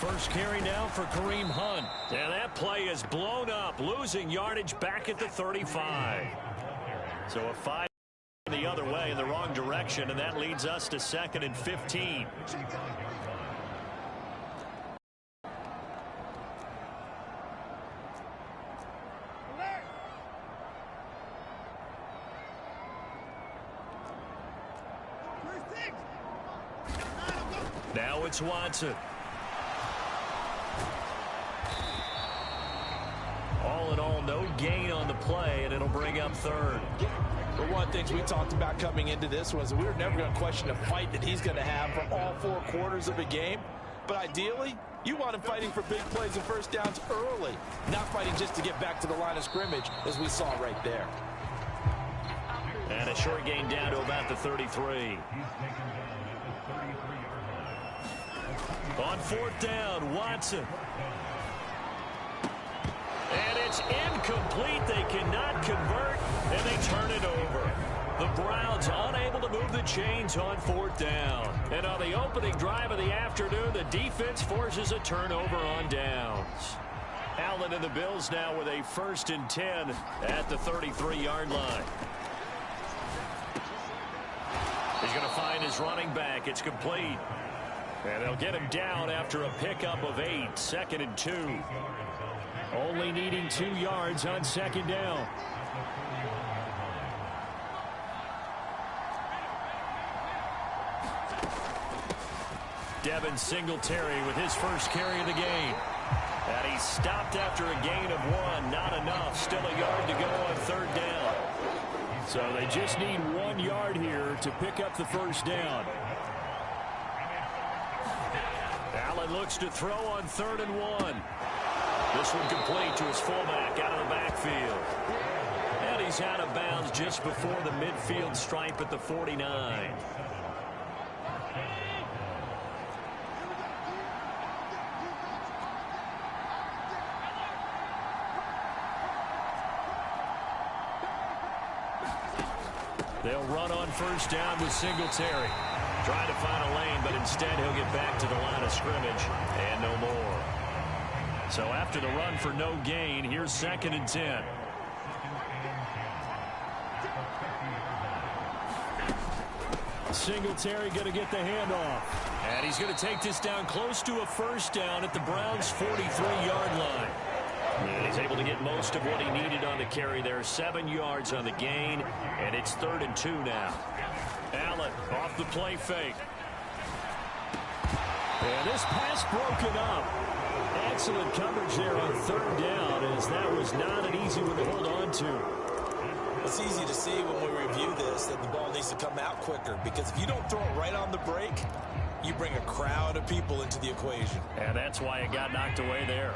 First carry now for Kareem Hunt. And that play is blown up, losing yardage back at the 35. So a 5 the other way in the wrong direction, and that leads us to 2nd and 15. Now it's Watson. All in all, no gain on the play, and it'll bring up 3rd. But one of the things we talked about coming into this was that we were never going to question the fight that he's going to have for all 4 quarters of a game. But ideally, you want him fighting for big plays and first downs early, not fighting just to get back to the line of scrimmage, as we saw right there. And a short gain down to about the 33. On 4th down, Watson. And it's incomplete. They cannot convert, and they turn it over. The Browns unable to move the chains on 4th down. And on the opening drive of the afternoon, the defense forces a turnover on downs. Allen and the Bills now with a 1st and 10 at the 33-yard line. He's going to find his running back. It's complete. And they'll get him down after a pickup of 8, 2nd and 2. Only needing 2 yards on 2nd down. Devin Singletary with his first carry of the game. And he stopped after a gain of 1. Not enough. Still a yard to go on 3rd down. So they just need 1 yard here to pick up the first down. Allen looks to throw on 3rd and 1. This one complete to his fullback out of the backfield. And he's out of bounds just before the midfield stripe at the 49. They'll run on 1st down with Singletary. Trying to find a lane, but instead he'll get back to the line of scrimmage and no more. So after the run for no gain, here's 2nd and 10. Singletary going to get the handoff. And he's going to take this down close to a first down at the Browns' 43-yard line. And he's able to get most of what he needed on the carry there. 7 yards on the gain, and it's 3rd and 2 now. Allen off the play fake. And this pass broken up. Excellent coverage there on 3rd down, as that was not an easy one to hold on to. It's easy to see when we review this that the ball needs to come out quicker, because if you don't throw it right on the break, you bring a crowd of people into the equation. And that's why it got knocked away there.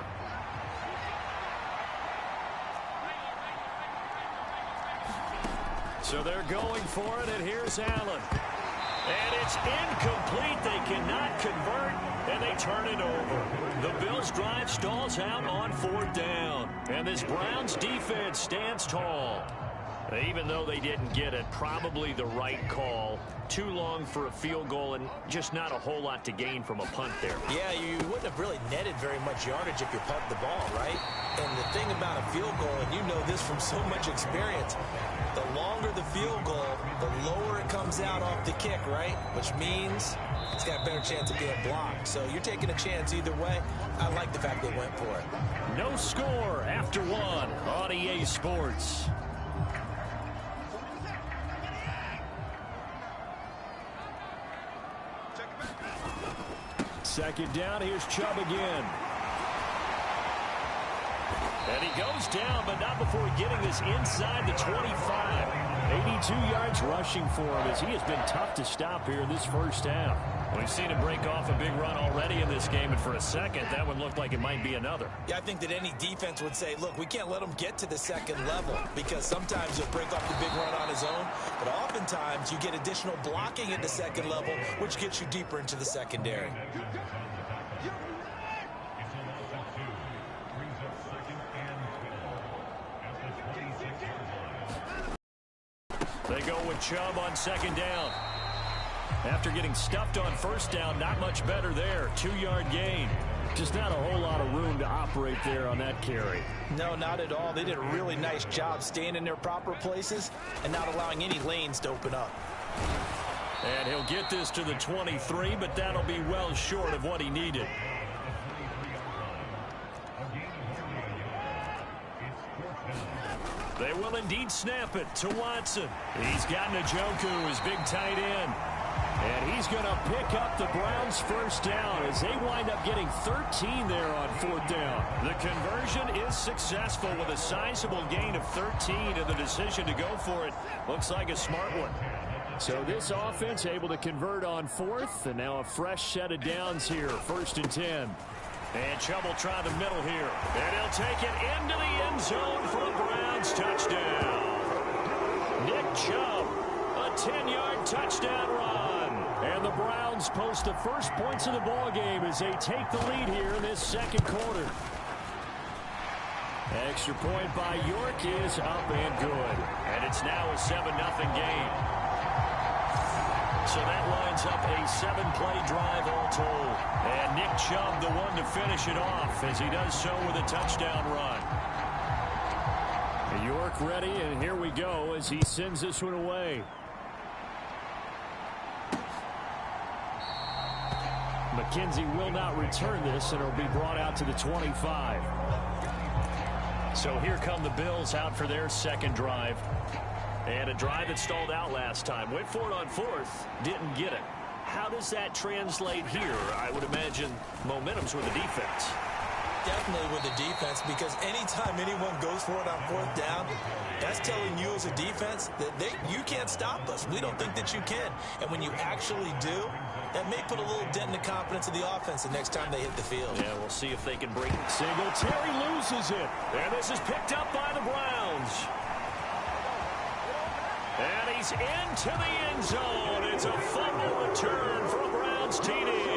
So they're going for it, and here's Allen. And it's incomplete. They cannot convert, and they turn it over. The Bills' drive stalls out on 4th down. And this Browns defense stands tall. Even though they didn't get it, probably the right call. Too long for a field goal and just not a whole lot to gain from a punt there. Yeah, you wouldn't have really netted very much yardage if you punt the ball, right? And the thing about a field goal, and you know this from so much experience, the longer the field goal, the lower it comes out off the kick, right? Which means it's got a better chance of being blocked. So you're taking a chance either way. I like the fact they went for it. No score after 1 on EA Sports. Second down, here's Chubb again. And he goes down, but not before getting this inside the 25. 82 yards rushing for him, as he has been tough to stop here in this first half. We've seen him break off a big run already in this game, and for a second, that one looked like it might be another. Yeah, I think that any defense would say, look, we can't let him get to the second level, because sometimes he'll break off the big run on his own, but oftentimes you get additional blocking at the second level, which gets you deeper into the secondary. They go with Chubb on second down. After getting stuffed on first down, not much better there. 2-yard gain. Just not a whole lot of room to operate there on that carry. No, not at all. They did a really nice job staying in their proper places and not allowing any lanes to open up. And he'll get this to the 23, but that'll be well short of what he needed. They will indeed snap it to Watson. He's got Njoku, his big tight end. And he's going to pick up the Browns' first down as they wind up getting 13 there on fourth down. The conversion is successful with a sizable gain of 13, and the decision to go for it looks like a smart one. So this offense able to convert on fourth, and now a fresh set of downs here, 1st and 10. And Chubb will try the middle here. And he'll take it into the end zone for a Browns touchdown. Nick Chubb, a 10-yard touchdown run. And the Browns post the first points of the ball game as they take the lead here in this second quarter. Extra point by York is up and good. And it's now a 7-0 game. So that lines up a 7-play drive all told. And Nick Chubb the one to finish it off as he does so with a touchdown run. York ready, and here we go as he sends this one away. McKenzie will not return this, and it'll be brought out to the 25. So here come the Bills out for their second drive. And a drive that stalled out last time. Went for it on fourth, didn't get it. How does that translate here? I would imagine momentum's with the defense. Definitely with the defense, because anytime anyone goes for it on fourth down, that's telling you as a defense that you can't stop us. We don't think that you can. And when you actually do, that may put a little dent in the confidence of the offense the next time they hit the field. Yeah, we'll see if they can bring it. Singletary loses it. And this is picked up by the Browns. And he's into the end zone. It's a fumble return for a Browns TD.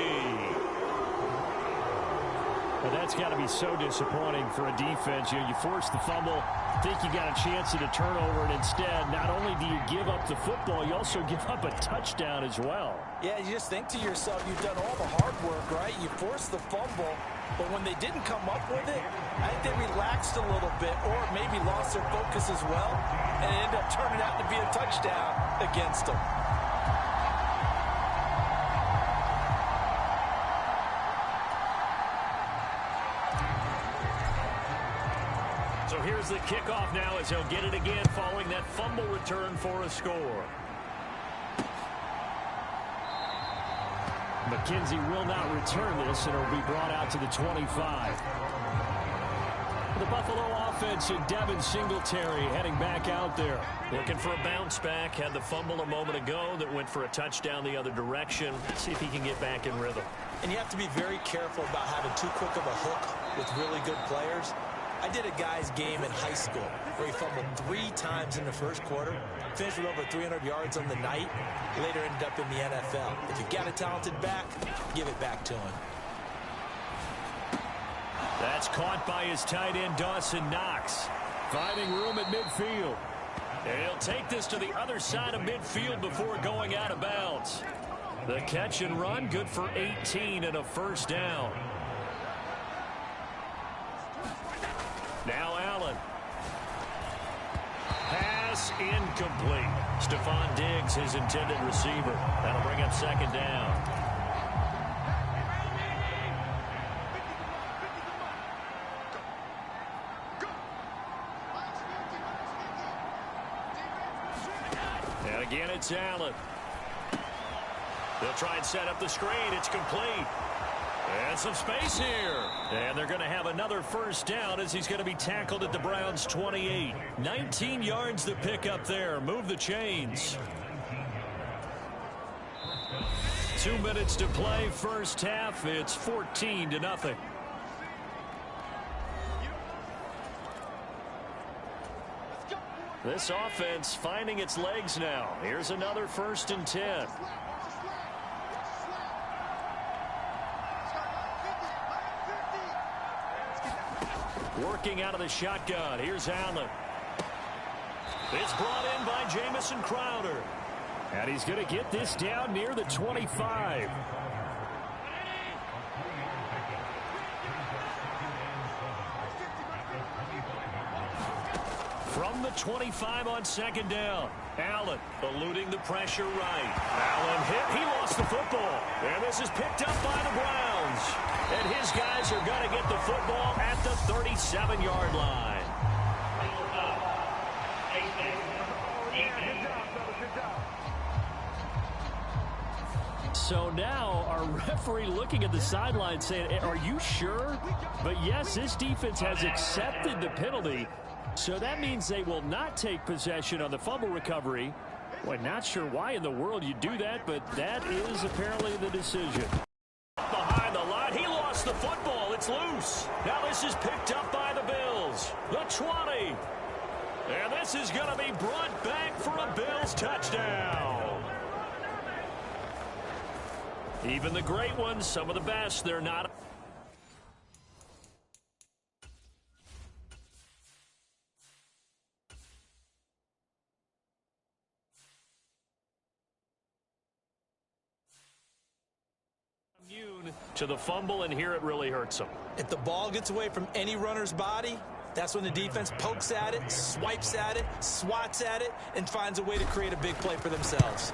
Well, that's got to be so disappointing for a defense. You force the fumble, think you got a chance at a turnover, and instead, not only do you give up the football, you also give up a touchdown as well. Yeah, you just think to yourself, you've done all the hard work, right? You forced the fumble, but when they didn't come up with it, I think they relaxed a little bit or maybe lost their focus as well, and it ended up turning out to be a touchdown against them. So here's the kickoff now as he'll get it again following that fumble return for a score. McKenzie will not return this, and it'll be brought out to the 25. The Buffalo offense and Devin Singletary heading back out there. Looking for a bounce back. Had the fumble a moment ago that went for a touchdown the other direction. See if he can get back in rhythm. And you have to be very careful about having too quick of a hook with really good players. I did a guy's game in high school where he fumbled 3 times in the first quarter, finished with over 300 yards on the night, later ended up in the NFL. If you've got a talented back, give it back to him. That's caught by his tight end, Dawson Knox. Finding room at midfield. And he'll take this to the other side of midfield before going out of bounds. The catch and run, good for 18 and a first down. Now Allen. Pass incomplete. Stephon Diggs, his intended receiver. That'll bring up second down. And again, it's Allen. They'll try and set up the screen. It's complete. And some space here. And they're going to have another first down as he's going to be tackled at the Browns' 28. 19 yards to pick up there. Move the chains. 2 minutes to play first half. It's 14-0. This offense finding its legs now. Here's another 1st and 10. Working out of the shotgun. Here's Allen. It's brought in by Jamison Crowder. And he's going to get this down near the 25. from the 25 on second down. Allen eluding the pressure right. Allen hit. He lost the football. And this is picked up by the Browns. And his guys are going to get the football at the 37-yard line. So now our referee looking at the sideline saying, are you sure? But yes, this defense has accepted the penalty. So that means they will not take possession on the fumble recovery. Well, not sure why in the world you do that, but that is apparently the decision. Behind the line, he lost the football. It's loose. Now this is picked up by the Bills. The 20. And this is going to be brought back for a Bills touchdown. Even the great ones, some of the best, they're not. Immune to the fumble, and here it really hurts them. If the ball gets away from any runner's body, that's when the defense pokes at it, swipes at it, swats at it, and finds a way to create a big play for themselves.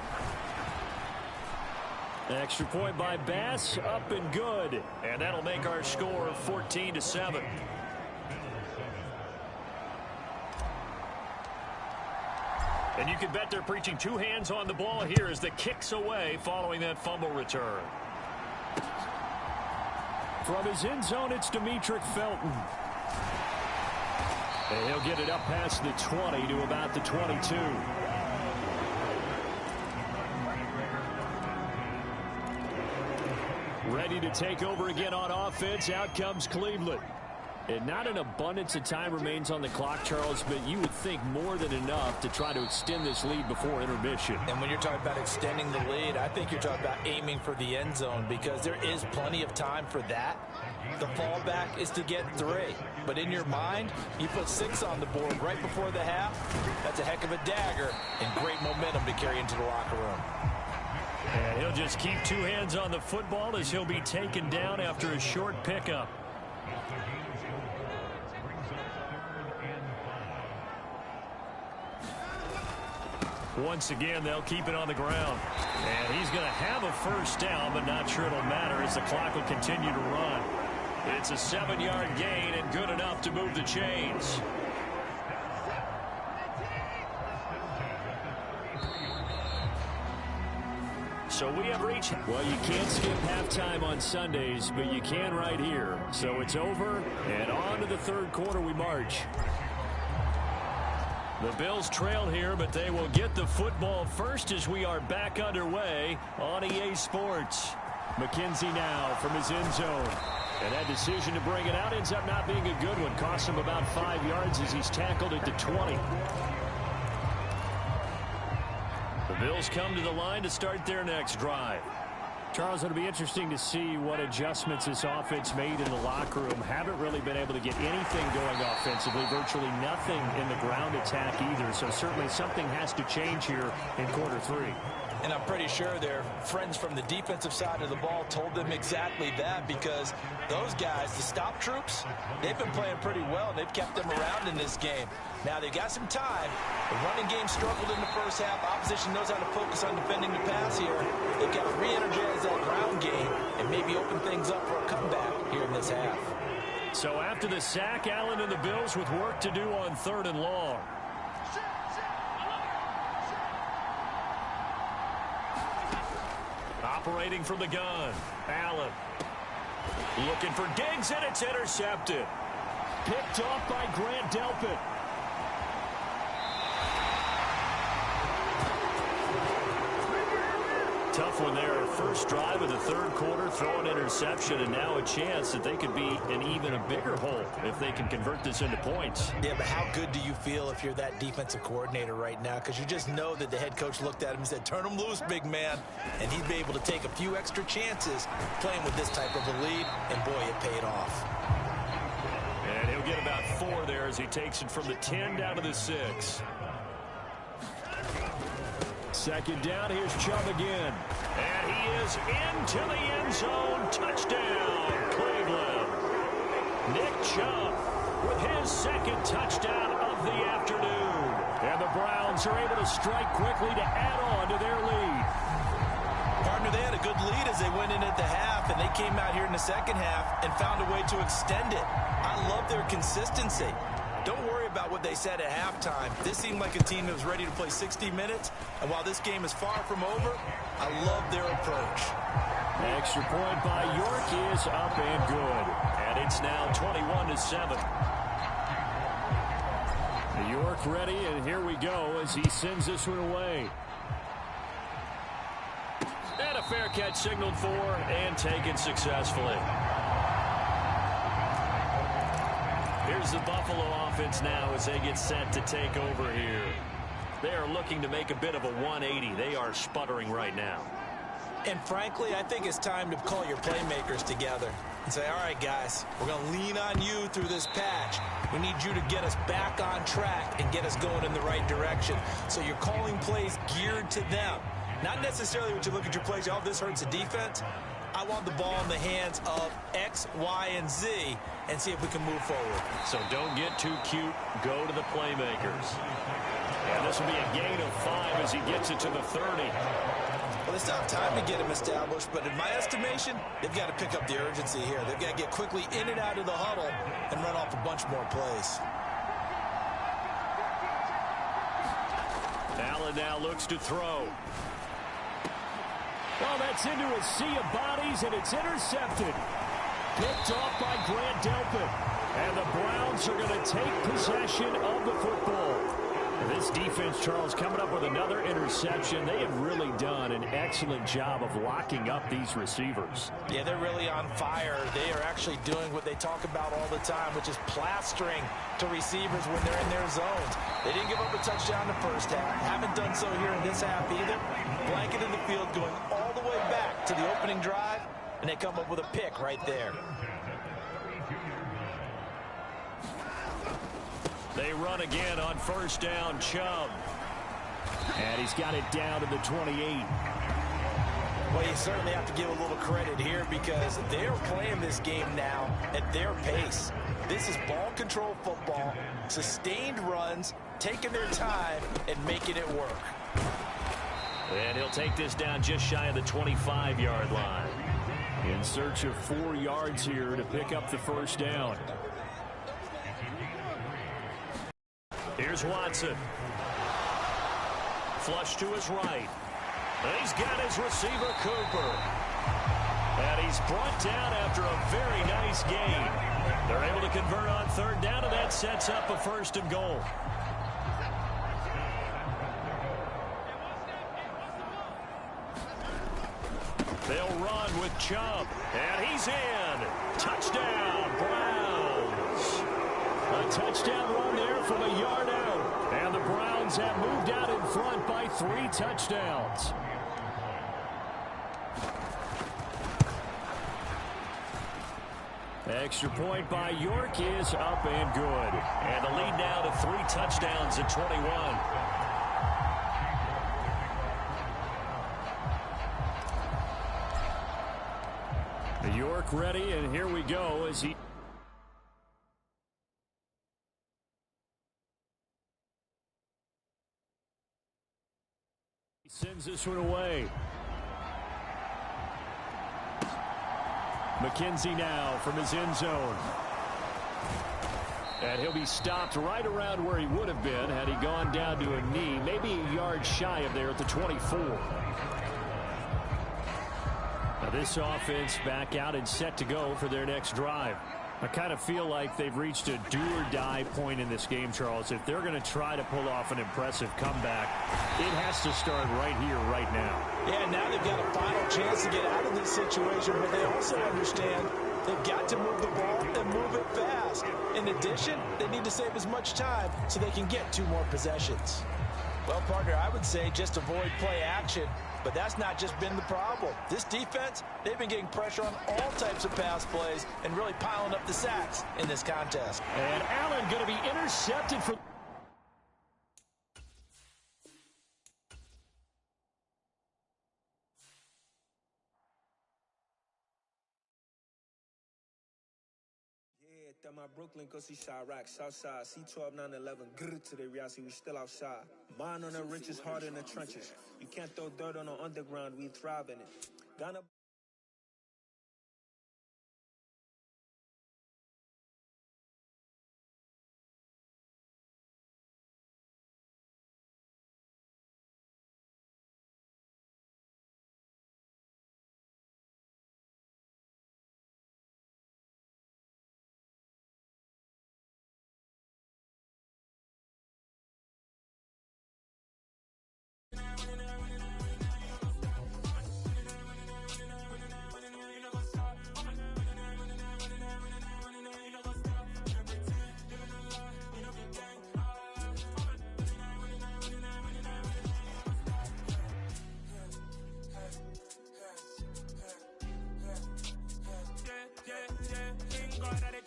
Extra point by Bass, up and good. And that'll make our score 14-7. And you can bet they're preaching two hands on the ball here as the kick's away following that fumble return. From his end zone, it's Demetric Felton. And he'll get it up past the 20 to about the 22. Ready to take over again on offense. Out comes Cleveland. And not an abundance of time remains on the clock, Charles, but you would think more than enough to try to extend this lead before intermission. And when you're talking about extending the lead, I think you're talking about aiming for the end zone because there is plenty of time for that. The fallback is to get 3. But in your mind, you put 6 on the board right before the half. That's a heck of a dagger and great momentum to carry into the locker room. And he'll just keep two hands on the football as he'll be taken down after a short pickup. Once again, they'll keep it on the ground. And he's going to have a first down, but not sure it'll matter as the clock will continue to run. It's a 7-yard gain and good enough to move the chains. So we have reached. Well, you can't skip halftime on Sundays, but you can right here. So it's over, and on to the third quarter we march. The Bills trail here, but they will get the football first as we are back underway on EA Sports. McKenzie now from his end zone. And that decision to bring it out ends up not being a good one. Costs him about 5 yards as he's tackled at the 20. The Bills come to the line to start their next drive. Charles, it'll be interesting to see what adjustments this offense made in the locker room. Haven't really been able to get anything going offensively. Virtually nothing in the ground attack either. So certainly something has to change here in quarter 3. And I'm pretty sure their friends from the defensive side of the ball told them exactly that because those guys, the stop troops, they've been playing pretty well. They've kept them around in this game. Now, they've got some time. The running game struggled in the first half. Opposition knows how to focus on defending the pass here. They've got to re-energize that ground game and maybe open things up for a comeback here in this half. So after the sack, Allen and the Bills with work to do on 3rd and long. Operating from the gun, Allen. Looking for Diggs, and it's intercepted. Picked off by Grant Delpit. Tough one there. First drive of the third quarter, throw an interception, and now a chance that they could be in even a bigger hole if they can convert this into points. Yeah, but how good do you feel if you're that defensive coordinator right now? Because you just know that the head coach looked at him and said, turn him loose, big man. And he'd be able to take a few extra chances playing with this type of a lead, and boy, it paid off. And he'll get about 4 there as he takes it from the 10 down to the 6. Second down, here's Chubb again. And he is into the end zone. Touchdown, Cleveland. Nick Chubb with his second touchdown of the afternoon. And the Browns are able to strike quickly to add on to their lead. Partner, they had a good lead as they went in at the half, and they came out here in the second half and found a way to extend it. I love their consistency. Don't worry about what they said at halftime. This seemed like a team that was ready to play 60 minutes, and while this game is far from over, I love their approach. Extra point by York is up and good. And it's now 21-7. York ready, and here we go as he sends this one away. And a fair catch signaled for and taken successfully. Here's the Buffalo offense now as they get set to take over here. They are looking to make a bit of a 180. They are sputtering right now. And frankly, I think it's time to call your playmakers together and say, all right, guys, we're going to lean on you through this patch. We need you to get us back on track and get us going in the right direction. So you're calling plays geared to them. Not necessarily when you look at your plays, oh, this hurts the defense. I want the ball in the hands of X, Y, and Z and see if we can move forward. So don't get too cute. Go to the playmakers. And this will be a gain of 5 as he gets it to the 30. Well, it's not time to get him established, but in my estimation, they've got to pick up the urgency here. They've got to get quickly in and out of the huddle and run off a bunch more plays. Allen now looks to throw. Well, that's into a sea of bodies, and it's intercepted. Picked off by Grant Delpit. And the Browns are going to take possession of the football. This defense, Charles, coming up with another interception. They have really done an excellent job of locking up these receivers. Yeah, they're really on fire. They are actually doing what they talk about all the time, which is plastering to receivers when they're in their zones. They didn't give up a touchdown in the first half. Haven't done so here in this half either. Blanketed the field, going all the way back to the opening drive, and they come up with a pick right there. They run again on first down, Chubb. And he's got it down to the 28. Well, you certainly have to give a little credit here because they're playing this game now at their pace. This is ball control football, sustained runs, taking their time and making it work. And he'll take this down just shy of the 25-yard line. In search of 4 yards here to pick up the first down. Here's Watson. Flush to his right. And he's got his receiver, Cooper. And he's brought down after a very nice gain. They're able to convert on third down, and that sets up a first and goal. They'll run with Chubb. And he's in. Touchdown, Browns. A touchdown run there from a yard out. And the Browns have moved out in front by 3 touchdowns. Extra point by York is up and good. And the lead now to 3 touchdowns at 21. York ready, and here we go as he sends this one away. McKenzie now from his end zone. And he'll be stopped right around where he would have been had he gone down to a knee, maybe a yard shy of there at the 24. Now this offense back out and set to go for their next drive. I kind of feel like they've reached a do-or-die point in this game, Charles. If they're going to try to pull off an impressive comeback, it has to start right here, right now. Yeah, now they've got a final chance to get out of this situation, but they also understand they've got to move the ball and move it fast. In addition, they need to save as much time so they can get 2 more possessions. Well, partner, I would say just avoid play action, but that's not just been the problem. This defense, they've been getting pressure on all types of pass plays and really piling up the sacks in this contest. And Allen going to be intercepted for... At my Brooklyn, go see Chirac, Southside, C12, 911, grrr to the Riasi, we still outside. Mine on the riches, hard in the trenches. You can't throw dirt on the underground, we thrive in it. Ghana.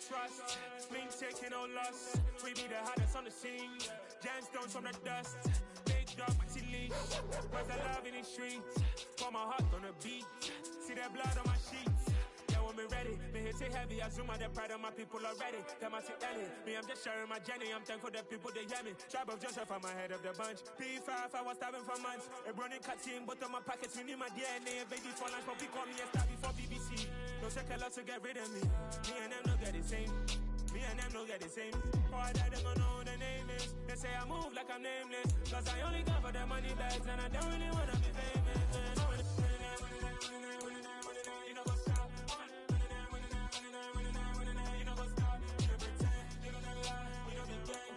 Trust, been taking no loss. We be the hottest on the scene. Gemstones from the dust. Big dog, maxi leash. Where's the love in the streets? Pour my heart on the beat. See that blood on my sheets. Yeah, when we ready, me hit it heavy. I zoom out the pride of my people already. Them I see Ellie. Me, I'm just sharing my journey. I'm thankful that people they hear me. Tribe of Joseph, I'm ahead of the bunch. P5, I was starving for months. A running cutscene, but on my pockets, we need my DNA. Baby for lunch, but we call me a star before BBC. No second lot to get rid of me. Me and them no get the same. Me and them no get the same. All that them gonna know who the name is. They say I move like I'm nameless. Cause I only come for the money bags and I don't really wanna be famous. You know go stop. You know go stop. You know pretend. You know the lie. You know the gang.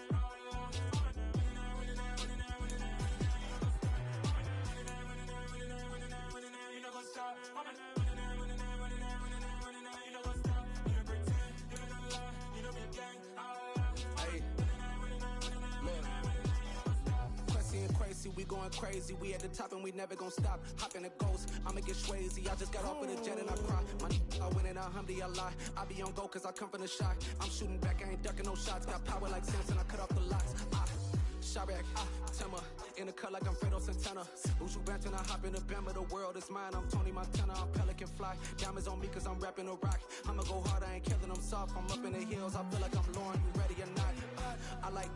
You know go stop. We going crazy, we at the top and we never gonna stop. Hop in a ghost, I'ma get swayzy. I just got off of the jet and I cry. Money, I win it, alhamdulillah. I be on go cause I come from the shot. I'm shooting back, I ain't ducking no shots. Got power like Samson, I cut off the locks. Chirac, Timmer, in the cut like I'm Fredo Santana. Uju Banton, I hop in the Bama, the world is mine. I'm Tony Montana, I'm Pelican Fly. Diamonds on me cause I'm rapping a rock. I'ma go hard, I ain't killing them soft. I'm up in the hills, I feel like I'm Lauren, you ready or not? I like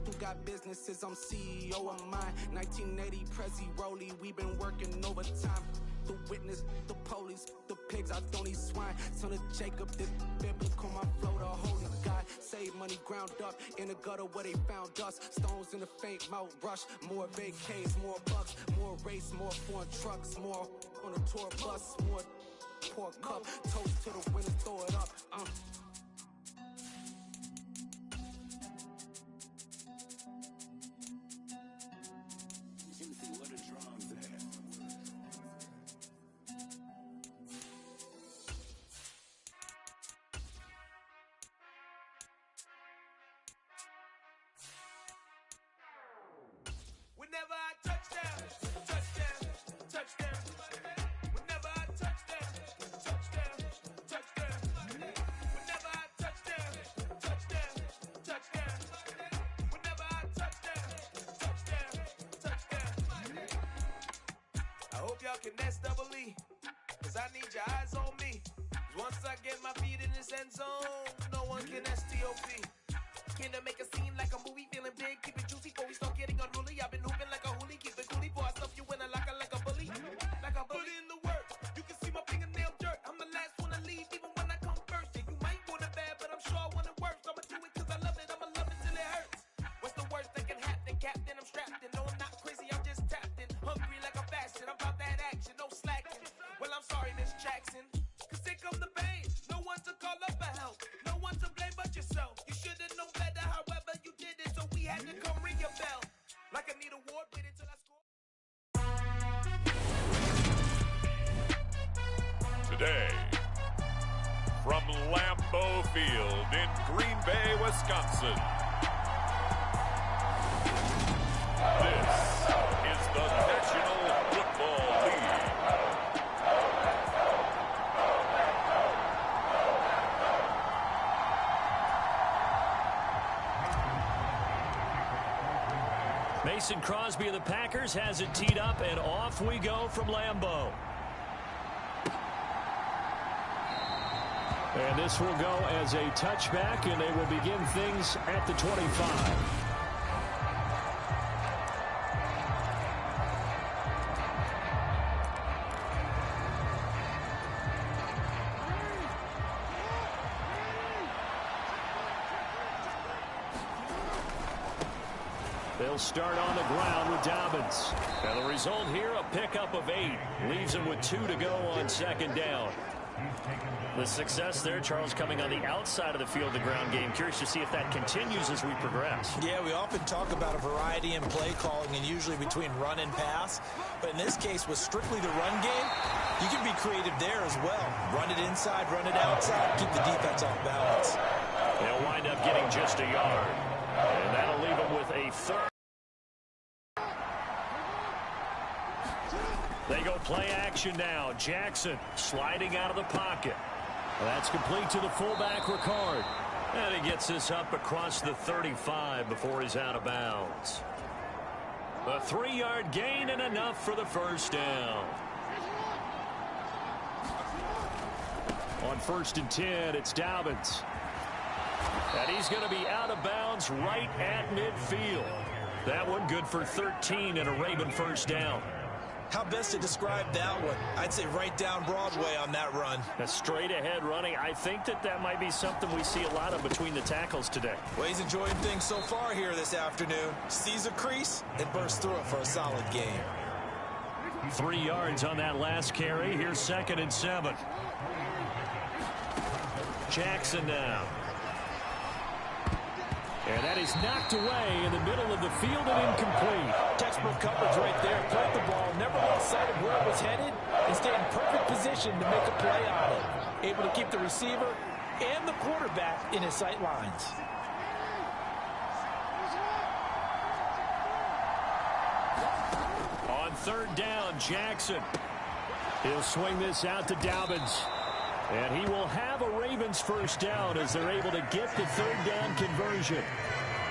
who got businesses, I'm CEO of mine. 1980, Prezi Rolly, we been working overtime. The witness, the police, the pigs, I don't eat swine. Son of Jacob, this biblical, my flow, the holy God. Save money ground up in the gutter where they found us. Stones in the faint mouth rush. More vacays, more bucks, more race, more foreign trucks, more on a tour bus, more pour cup. Toast to the winners, throw it up. Whenever I touch down, touchdown, touchdown. Whenever I touch down, touchdown, touchdown. Whenever I touch down, touchdown, touchdown. Whenever I touch down, touchdown, touchdown. I hope y'all can S-double-E, cause I need your eyes on me. Once I get my feet in this end zone, no one can S-T-O-P. Can to make a scene like a movie, feeling big, keep it juicy before we start getting unruly. I've been hooping like a hoolie, keep it coolie before I stuff you in a locker like a bully. Like a bully in the work, you can see my fingernail dirt. I'm the last one to leave, even when I come first. Yeah, you might want it bad, but I'm sure I want it worse. I'ma do it cause I love it, I'ma love it till it hurts. What's the worst that can happen, Captain? I'm strapped in, no I'm not crazy, I'm just tapped in. Hungry like I'm fasting, I'm about that action, no slacking. Well, I'm sorry, Miss Jackson, cause here come the pain. No one to call up for help, no one to blame but yourself. You should've known better, however you did it, so we had to come ring your bell. Like I need a ward, wait until I score. Today, from Lambeau Field in Green Bay, Wisconsin, this is the National Football League. Mason Crosby of the Packers has it teed up, and off we go from Lambeau. And this will go as a touchback, and they will begin things at the 25. They'll start on the ground with Dobbins. And the result here, a pickup of 8. Leaves him with 2 to go on second down. The success there, Charles, coming on the outside of the field, the ground game. Curious to see if that continues as we progress. Yeah, we often talk about a variety in play calling and usually between run and pass. But in this case, with strictly the run game, you can be creative there as well. Run it inside, run it outside, keep the defense off balance. They'll wind up getting just a yard. And that'll leave them with a third. They go play action now. Jackson sliding out of the pocket. That's complete to the fullback, Ricard. And he gets this up across the 35 before he's out of bounds. A 3-yard gain and enough for the first down. On 1st and 10, it's Dobbins. And he's going to be out of bounds right at midfield. That one good for 13 and a Raven first down. How best to describe that one? I'd say right down Broadway on that run. A straight ahead running. I think that might be something we see a lot of between the tackles today. Well, he's enjoying things so far here this afternoon. Sees a crease and bursts through it for a solid gain. 3 yards on that last carry. Here's 2nd and 7. Jackson now. And that is knocked away in the middle of the field and incomplete. Textbook coverage right there. Played the ball, never lost sight of where it was headed, and stayed in perfect position to make a play on it. Able to keep the receiver and the quarterback in his sight lines. On 3rd down, Jackson. He'll swing this out to Dobbins. And he will have a Ravens first down as they're able to get the 3rd down conversion.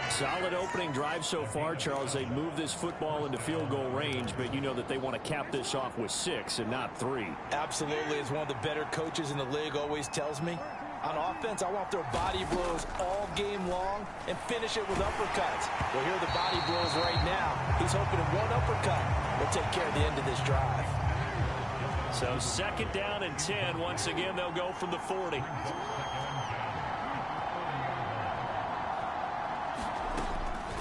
Solid opening drive so far, Charles. They've moved this football into field goal range, but you know that they want to cap this off with 6 and not 3. Absolutely. As one of the better coaches in the league always tells me, on offense, I want their body blows all game long and finish it with uppercuts. Well, here are the body blows right now. He's hoping that one uppercut will take care of the end of this drive. So 2nd down and 10. Once again, they'll go from the 40.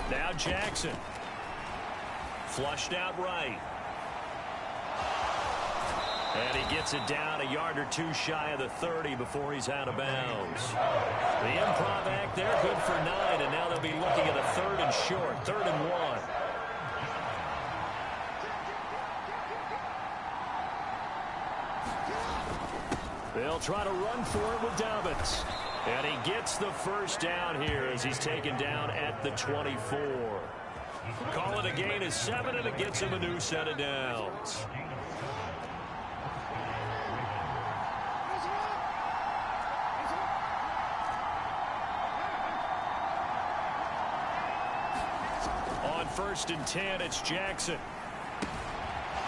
Now Jackson. Flushed out right. And he gets it down a yard or 2 shy of the 30 before he's out of bounds. The improv act there, good for 9, and now they'll be looking at a 3rd and short, 3rd and 1. They'll try to run for it with Dobbins. And he gets the first down here as he's taken down at the 24. Call it a gain of 7, and it gets him a new set of downs. On 1st and 10, it's Jackson.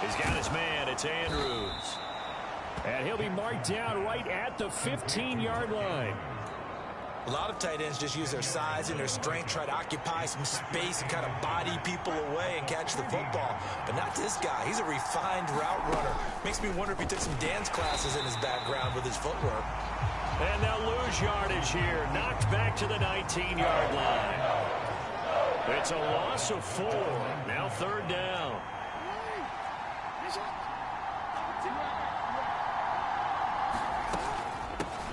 He's got his man. It's Andrews. And he'll be marked down right at the 15-yard line. A lot of tight ends just use their size and their strength, try to occupy some space and kind of body people away and catch the football. But not this guy. He's a refined route runner. Makes me wonder if he took some dance classes in his background with his footwork. And they'll lose yardage here. Knocked back to the 19-yard line. It's a loss of 4. Now 3rd down.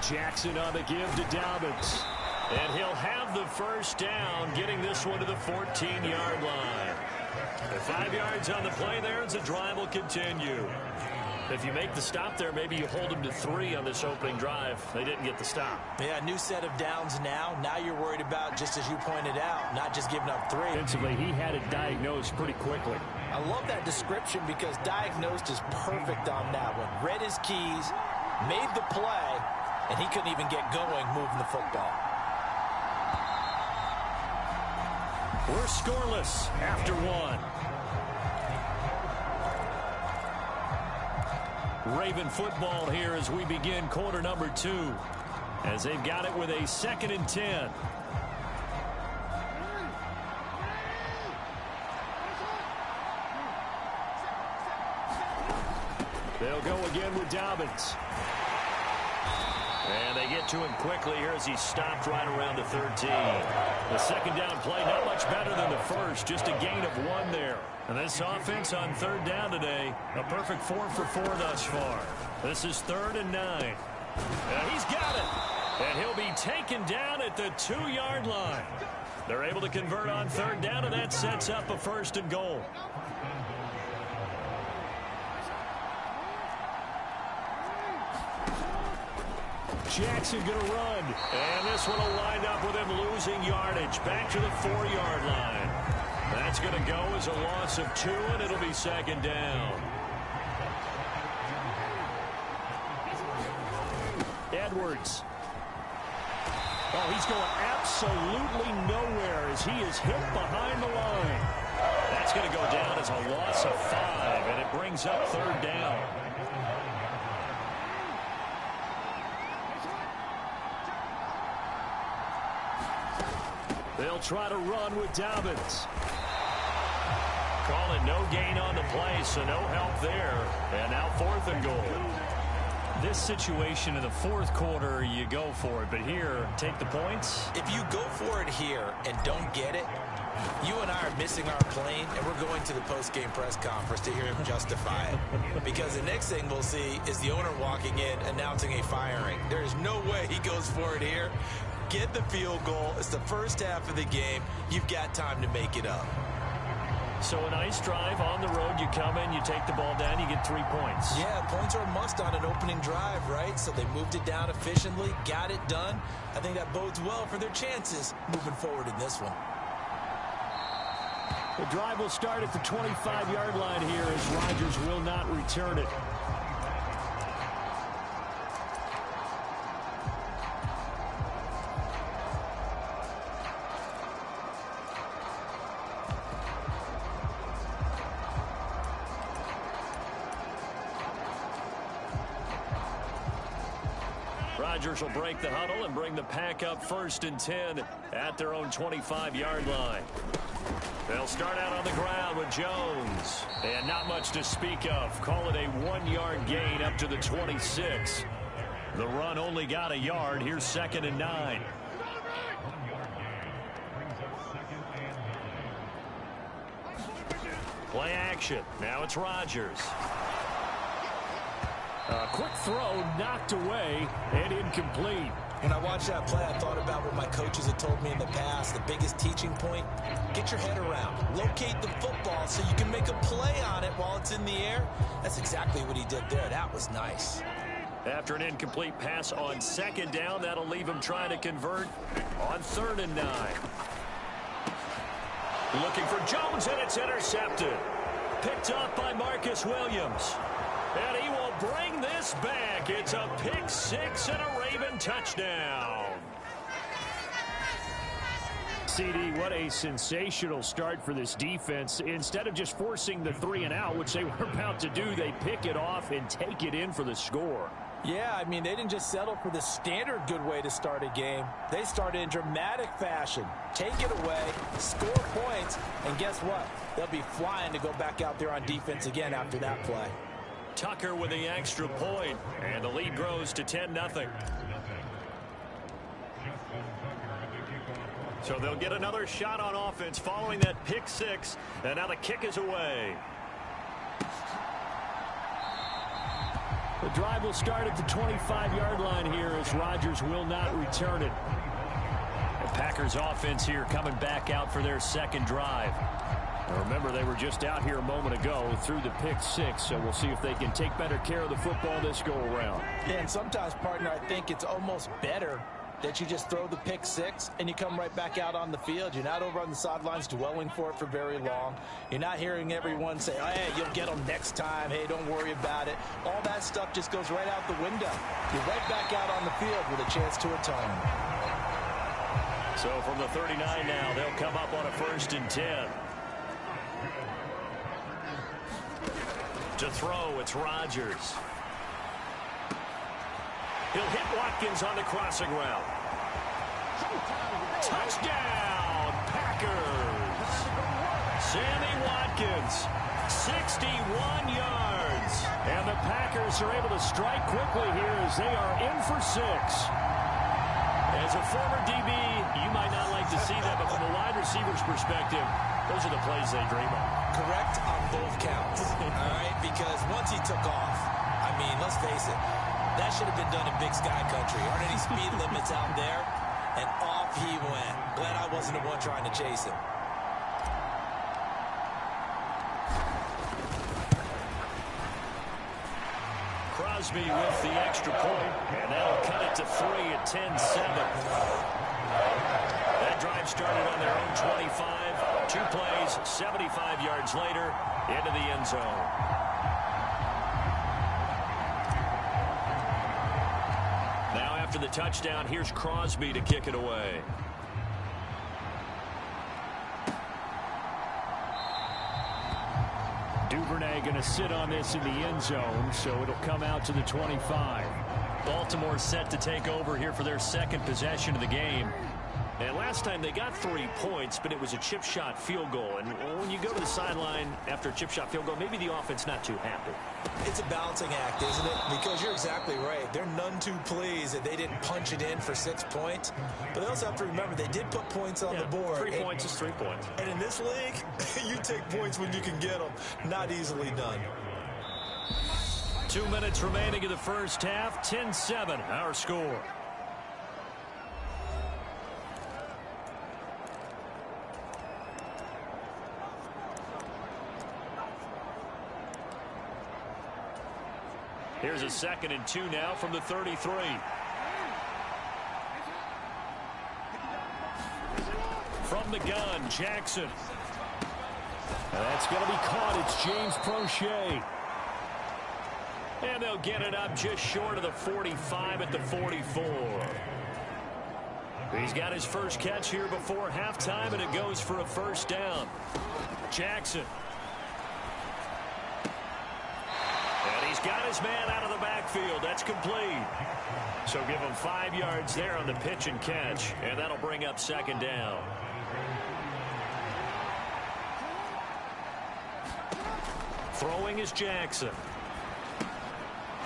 Jackson on the give to Dobbins. And he'll have the first down, getting this one to the 14-yard line. 5 yards on the play there as the drive will continue. If you make the stop there, maybe you hold them to 3 on this opening drive. They didn't get the stop. Yeah, new set of downs now. Now you're worried about, just as you pointed out, not just giving up 3. Defensively, he had it diagnosed pretty quickly. I love that description because diagnosed is perfect on that one. Read his keys, made the play, and he couldn't even get going moving the football. We're scoreless after 1. Raven football here as we begin quarter number 2. as they've got it with a 2nd and 10. They'll go again with Dobbins. And they get to him quickly here as he stopped right around the 13. The 2nd down play, not much better than the first, just a gain of 1 there. And this offense on 3rd down today, a perfect 4 for 4 thus far. This is 3rd and 9. And he's got it. And he'll be taken down at the 2-yard line. They're able to convert on 3rd down, and that sets up a 1st and goal. Jackson going to run. And this one will wind up with him losing yardage. Back to the 4-yard line. That's going to go as a loss of 2, and it'll be 2nd down. Edwards. Oh, he's going absolutely nowhere as he is hit behind the line. That's going to go down as a loss of 5, and it brings up 3rd down. They'll try to run with Dobbins. Call it no gain on the play, so no help there. And now 4th and goal. This situation in the 4th quarter, you go for it. But here, take the points. If you go for it here and don't get it, you and I are missing our plane, and we're going to the post-game press conference to hear him justify it. Because the next thing we'll see is the owner walking in announcing a firing. There is no way he goes for it here. Get the field goal. It's the first half of the game. You've got time to make it up. So a nice drive on the road. You come in, you take the ball down, you get 3 points. Yeah, points are a must on an opening drive, right? So they moved it down efficiently, got it done. I think that bodes well for their chances moving forward in this one. The drive will start at the 25-yard line here as Rodgers will not return it. Rodgers will break the huddle and bring the pack up 1st and 10 at their own 25-yard line. They'll start out on the ground with Jones. And not much to speak of. Call it a 1-yard gain up to the 26. The run only got a yard. Here's 2nd and 9. Play action. Now it's Rodgers. A quick throw knocked away and incomplete. When I watched that play, I thought about what my coaches had told me in the past. The biggest teaching point, get your head around. Locate the football so you can make a play on it while it's in the air. That's exactly what he did there. That was nice. After an incomplete pass on 2nd down, that'll leave him trying to convert on 3rd and 9. Looking for Jones, and it's intercepted. Picked up by Marcus Williams. And he will bring this back. It's a pick 6 and a Raven touchdown. CD, what a sensational start for this defense. Instead of just forcing the 3 and out, which they were about to do, they pick it off and take it in for the score. Yeah, I mean, they didn't just settle for the standard good way to start a game. They started in dramatic fashion. Take it away, score points, and guess what? They'll be flying to go back out there on defense again after that play. Tucker with the extra point, and the lead grows to 10-0. So they'll get another shot on offense following that pick 6, and now the kick is away. The drive will start at the 25-yard line here as Rodgers will not return it. The Packers offense here coming back out for their 2nd drive. Now remember, they were just out here a moment ago through the pick 6, so we'll see if they can take better care of the football this go-around. Yeah, and sometimes, partner, I think it's almost better that you just throw the pick 6 and you come right back out on the field. You're not over on the sidelines dwelling for it for very long. You're not hearing everyone say, oh, hey, you'll get them next time. Hey, don't worry about it. All that stuff just goes right out the window. You're right back out on the field with a chance to atone. So from the 39 now, they'll come up on a 1st and 10. To throw, it's Rodgers. He'll hit Watkins on the crossing route. Touchdown, Packers. Sammy Watkins, 61 yards. And the Packers are able to strike quickly here as they are in for 6. As a former DB, you might not like to see that, but from a wide receiver's perspective, those are the plays they dream of. Correct on both counts, all right? Because once he took off, I mean, let's face it, that should have been done in Big Sky Country. Aren't any speed limits out there? And off he went. Glad I wasn't the one trying to chase him. Crosby with the extra point, and that'll cut it to 3 at 10-7. That drive started on their own 25. 2 plays, 75 yards later, into the end zone. Now after the touchdown, here's Crosby to kick it away. Duvernay going to sit on this in the end zone, so it'll come out to the 25. Baltimore set to take over here for their second possession of the game. And last time they got 3 points, but it was a chip shot field goal. And when you go to the sideline after a chip shot field goal, maybe the offense not too happy. It's a balancing act, isn't it? Because you're exactly right. They're none too pleased that they didn't punch it in for 6 points. But they also have to remember they did put points on the board. 3 points is 3 points. And in this league, you take points when you can get them. Not easily done. 2 minutes remaining in the first half. 10-7, our score. Here's a 2nd and 2 now from the 33. From the gun, Jackson. That's going to be caught. It's James Prochet. And they'll get it up just short of the 45 at the 44. He's got his first catch here before halftime, and it goes for a first down. Jackson. And he's got his man out of the backfield. That's complete. So give him 5 yards there on the pitch and catch, and that'll bring up 2nd down. Throwing is Jackson.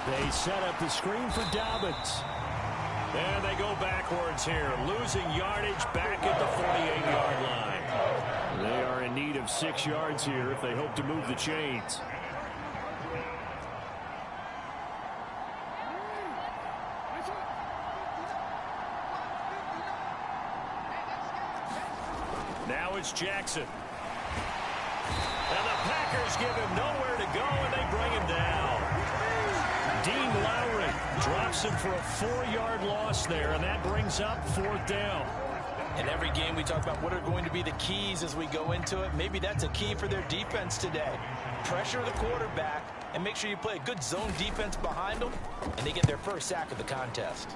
They set up the screen for Dobbins. And they go backwards here, losing yardage back at the 48-yard line. They are in need of 6 yards here if they hope to move the chains. Now it's Jackson. And the Packers give him nowhere to go, and they bring him down. Dean Lowry drops him for a 4-yard loss there, and that brings up 4th down. In every game we talk about what are going to be the keys as we go into it. Maybe that's a key for their defense today. Pressure the quarterback and make sure you play a good zone defense behind them, and they get their first sack of the contest.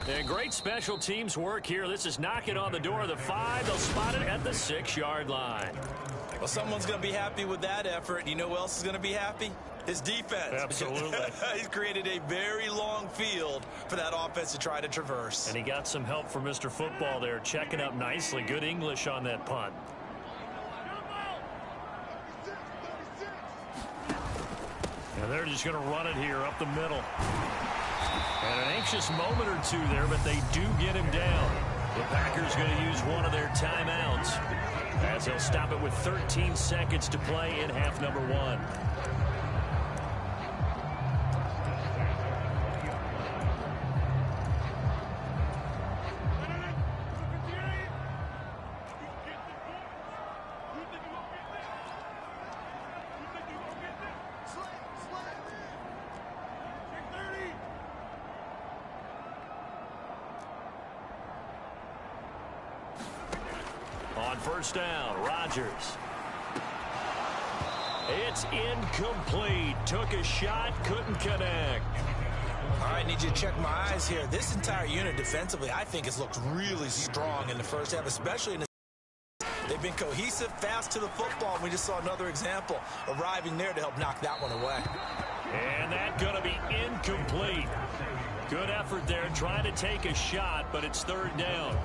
And great special teams work here. This is knocking on the door of the 5. They'll spot it at the 6-yard line. Well, someone's going to be happy with that effort. You know who else is going to be happy? His defense. Absolutely. He's created a very long field for that offense to try to traverse. And he got some help from Mr. Football there, checking up nicely. Good English on that punt. And they're just going to run it here up the middle. And an anxious moment or two there, but they do get him down. The Packers going to use one of their timeouts as they'll stop it with 13 seconds to play in half number 1. On first down, Rodgers. It's incomplete. Took a shot, couldn't connect. All right, need you to check my eyes here. This entire unit defensively, I think, has looked really strong in the first half, especially in the they've been cohesive, fast to the football. We just saw another example arriving there to help knock that one away. And that's going to be incomplete. Good effort there, trying to take a shot, but it's third down.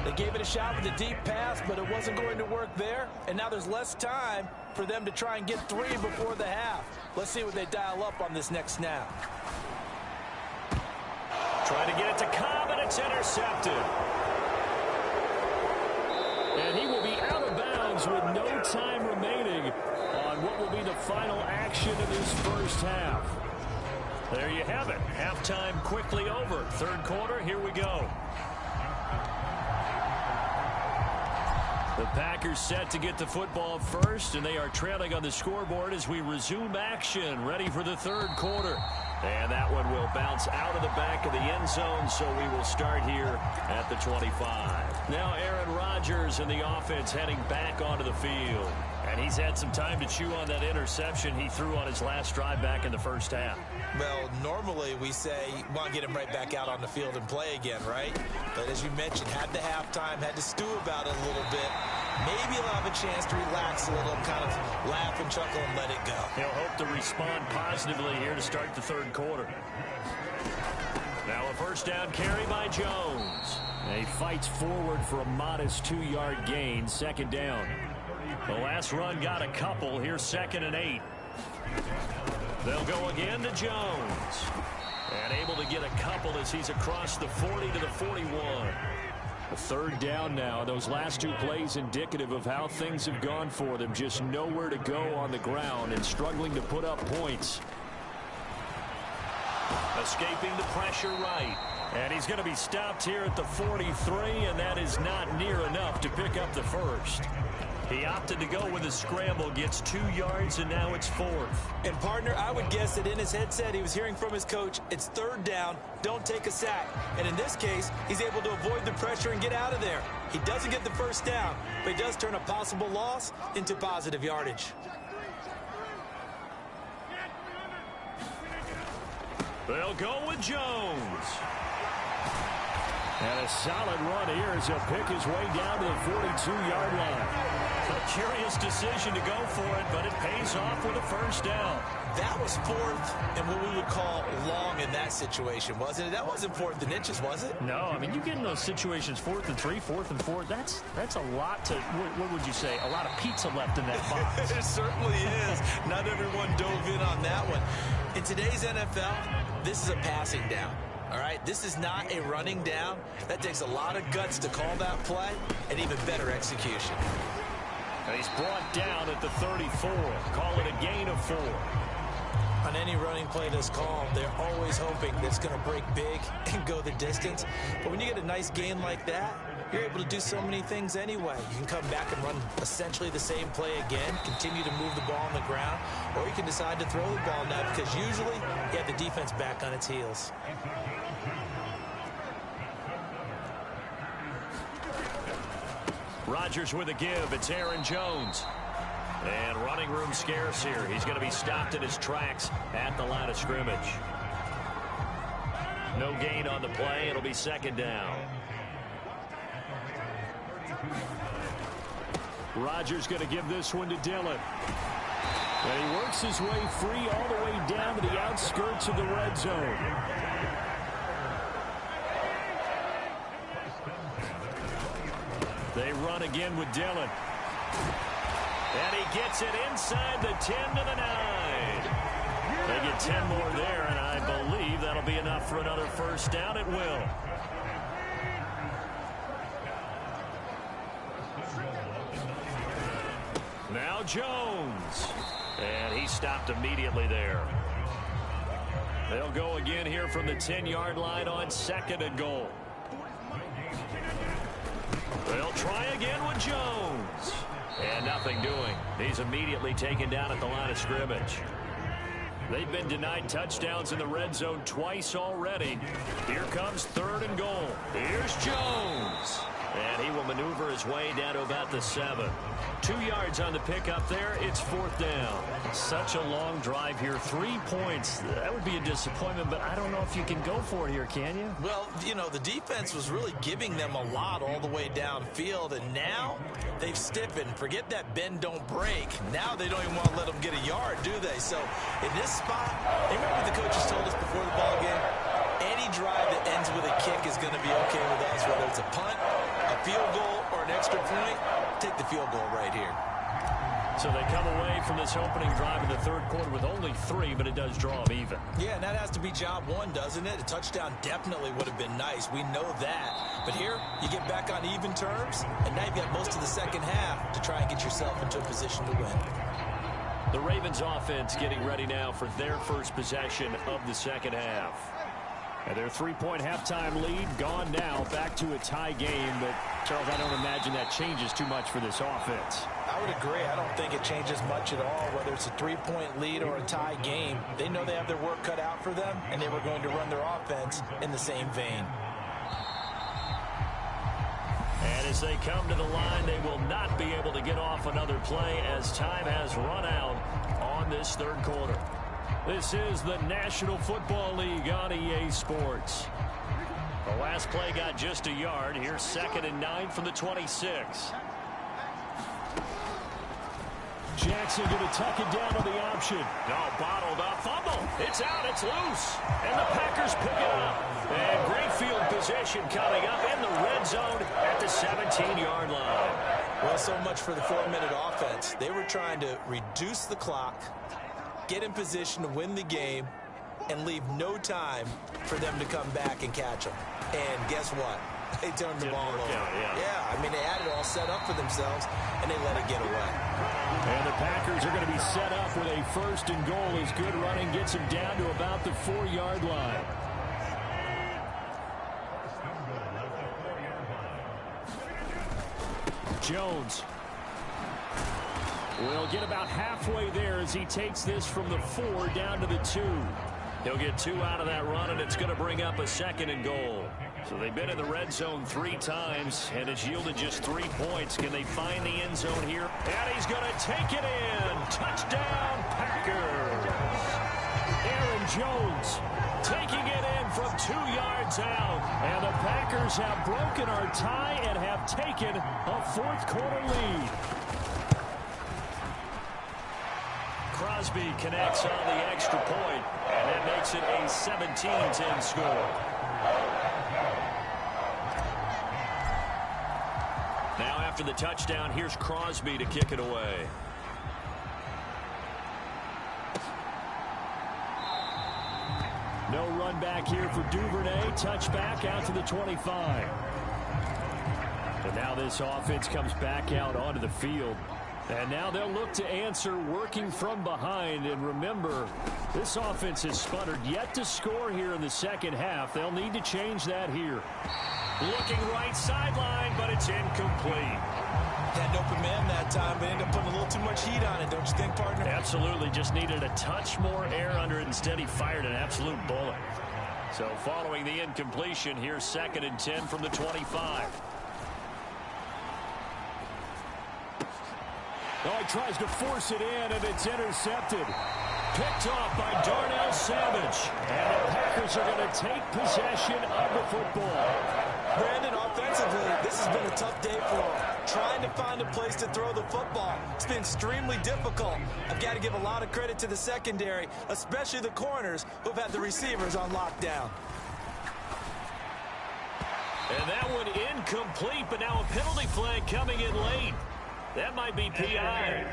They gave it a shot with a deep pass, but it wasn't going to work there. And now there's less time for them to try and get 3 before the half. Let's see what they dial up on this next snap. Trying to get it to Cobb, and it's intercepted. And he will be out of bounds with no time remaining on what will be the final action of this first half. There you have it. Halftime quickly over. Third quarter, here we go. The Packers set to get the football first, and they are trailing on the scoreboard as we resume action, ready for the third quarter. And that one will bounce out of the back of the end zone, so we will start here at the 25. Now Aaron Rodgers in the offense heading back onto the field. And he's had some time to chew on that interception he threw on his last drive back in the first half. Well, normally we say, want to get him right back out on the field and play again, right? But as you mentioned, had the halftime, had to stew about it a little bit. Maybe he'll have a chance to relax a little, kind of laugh and chuckle and let it go. He'll hope to respond positively here to start the third quarter. Now a first down carry by Jones. And he fights forward for a modest 2-yard gain, second down. The last run got a couple. Here's 2nd and 8. They'll go again to Jones. And able to get a couple as he's across the 40 to the 41. A third down now. Those last 2 plays indicative of how things have gone for them. Just nowhere to go on the ground and struggling to put up points. Escaping the pressure right. And he's going to be stopped here at the 43, and that is not near enough to pick up the first. He opted to go with a scramble, gets 2 yards, and now it's 4th. And, partner, I would guess that in his headset he was hearing from his coach, it's third down, don't take a sack. And in this case, he's able to avoid the pressure and get out of there. He doesn't get the first down, but he does turn a possible loss into positive yardage. They'll go with Jones. And a solid run here as he'll pick his way down to the 42-yard line. A curious decision to go for it, but it pays off with a first down. That was 4th and what we would call long in that situation, wasn't it? That wasn't 4th and inches, was it? No, I mean, you get in those situations 4th and 3, 4th and 4. That's a lot to, what would you say, a lot of pizza left in that box. It certainly is. Not everyone dove in on that one. In today's NFL, this is a passing down. All right, this is not a running down. That takes a lot of guts to call that play and even better execution. And he's brought down at the 34. Call it a gain of 4. On any running play that's called, they're always hoping that it's going to break big and go the distance. But when you get a nice gain like that, you're able to do so many things anyway. You can come back and run essentially the same play again, continue to move the ball on the ground, or you can decide to throw the ball now because usually you have the defense back on its heels. Rodgers with a give. It's Aaron Jones. And running room scarce here. He's going to be stopped in his tracks at the line of scrimmage. No gain on the play. It'll be second down. Rodgers going to give this one to Dillon. And he works his way free all the way down to the outskirts of the red zone. They run again with Dillon. And he gets it inside the 10 to the 9. They get 10 more there, and I believe that'll be enough for another first down. It will. Now Jones. And he stopped immediately there. They'll go again here from the 10-yard line on 2nd and goal. They'll try again with Jones. And nothing doing. He's immediately taken down at the line of scrimmage. They've been denied touchdowns in the red zone twice already. Here comes 3rd and goal. Here's Jones. And he will maneuver his way down to about the 7. 2 yards on the pickup there. It's 4th down. Such a long drive here. 3 points. That would be a disappointment, but I don't know if you can go for it here, can you? Well, you know, the defense was really giving them a lot all the way downfield, and now they've stiffened. Forget that bend, don't break. Now they don't even want to let them get a yard, do they? So in this spot, remember what the coaches told us before the ball game? Any drive that ends with a kick is going to be okay with us, whether it's a punt, a field goal, or an extra point. Take the field goal right here. So they come away from this opening drive in the 3rd quarter with only 3, but it does draw them even. Yeah, and that has to be job one, doesn't it? A touchdown definitely would have been nice. We know that. But here, you get back on even terms, and now you've got most of the second half to try and get yourself into a position to win. The Ravens offense getting ready now for their first possession of the second half. And their 3-point halftime lead gone now, back to a tie game. But, Charles, I don't imagine that changes too much for this offense. I would agree. I don't think it changes much at all, whether it's a 3-point lead or a tie game. They know they have their work cut out for them, and they were going to run their offense in the same vein. And as they come to the line, they will not be able to get off another play as time has run out on this 3rd quarter. This is the National Football League on EA Sports. The last play got just a yard. Here's 2nd and 9 from the 26. Jackson going to tuck it down on the option. No, bottled up. Fumble. It's out. It's loose. And the Packers pick it up. And great field position coming up in the red zone at the 17-yard line. Well, so much for the 4-minute offense. They were trying to reduce the clock, get in position to win the game, and leave no time for them to come back and catch them. And guess what? They turned the ball over. Yeah, I mean, they had it all set up for themselves, and they let it get away. And the Packers are going to be set up with a 1st and goal as good running gets them down to about the 4-yard line. Jones will get about halfway there as he takes this from the 4 down to the 2. He'll get 2 out of that run, and it's going to bring up a 2nd and goal. So they've been in the red zone 3 times, and it's yielded just 3 points. Can they find the end zone here? And he's going to take it in. Touchdown, Packers. Aaron Jones taking it in from 2 yards out. And the Packers have broken our tie and have taken a 4th quarter lead. Crosby connects on the extra point, and that makes it a 17-10 score. Now after the touchdown, here's Crosby to kick it away. No run back here for Duvernay. Touchback out to the 25. And now this offense comes back out onto the field. And now they'll look to answer working from behind. And remember, this offense has sputtered yet to score here in the second half. They'll need to change that here. Looking right sideline, but it's incomplete. Had an open man that time, but ended up putting a little too much heat on it, don't you think, partner? Absolutely. Just needed a touch more air under it. Instead, he fired an absolute bullet. So following the incompletion, here's 2nd and 10 from the 25. Oh, he tries to force it in, and it's intercepted. Picked off by Darnell Savage. And the Packers are going to take possession of the football. Brandon, offensively, this has been a tough day for them. Trying to find a place to throw the football. It's been extremely difficult. I've got to give a lot of credit to the secondary, especially the corners who've had the receivers on lockdown. And that one incomplete, but now a penalty flag coming in late. That might be PI.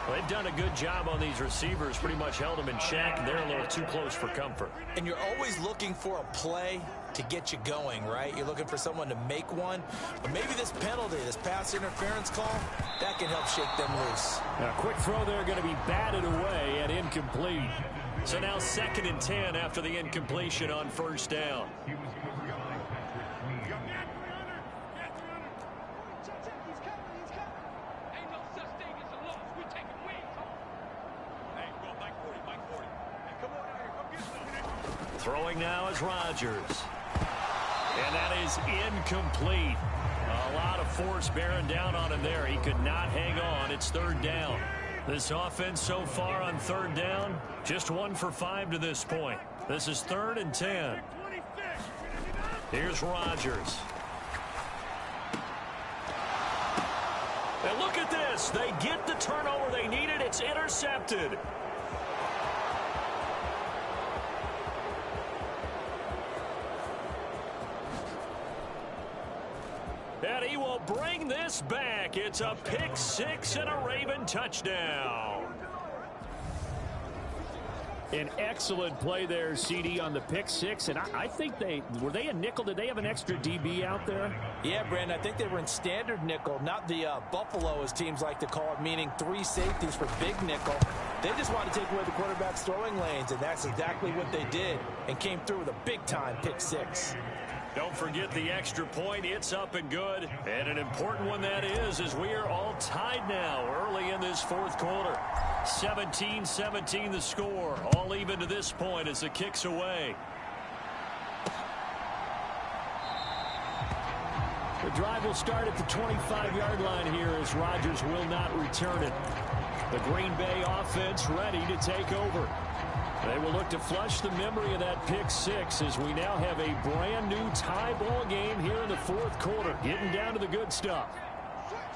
Well, they've done a good job on these receivers, pretty much held them in check. They're a little too close for comfort. And you're always looking for a play to get you going, right? You're looking for someone to make one. But maybe this penalty, this pass interference call, that can help shake them loose. Now, a quick throw there going to be batted away and incomplete. So now 2nd and 10 after the incompletion on 1st down. Throwing now is Rodgers. And that is incomplete. A lot of force bearing down on him there. He could not hang on. It's third down. This offense so far on third down, just 1 for 5 to this point. This is 3rd and 10. Here's Rodgers. And look at this. They get the turnover they needed. It's intercepted. And he will bring this back. It's a pick 6 and a Raven touchdown. An excellent play there, CD, on the pick 6. And I think were they a nickel? Did they have an extra DB out there? Yeah, Brandon, I think they were in standard nickel, not the Buffalo, as teams like to call it, meaning 3 safeties for big nickel. They just wanted to take away the quarterback's throwing lanes, and that's exactly what they did, and came through with a big-time pick 6. Don't forget the extra point. It's up and good. And an important one that is, as we are all tied now early in this fourth quarter. 17-17 the score. All even to this point as the kick's away. The drive will start at the 25-yard line here as Rodgers will not return it. The Green Bay offense ready to take over. They will look to flush the memory of that pick 6 as we now have a brand new tie ball game here in the fourth quarter. Getting down to the good stuff.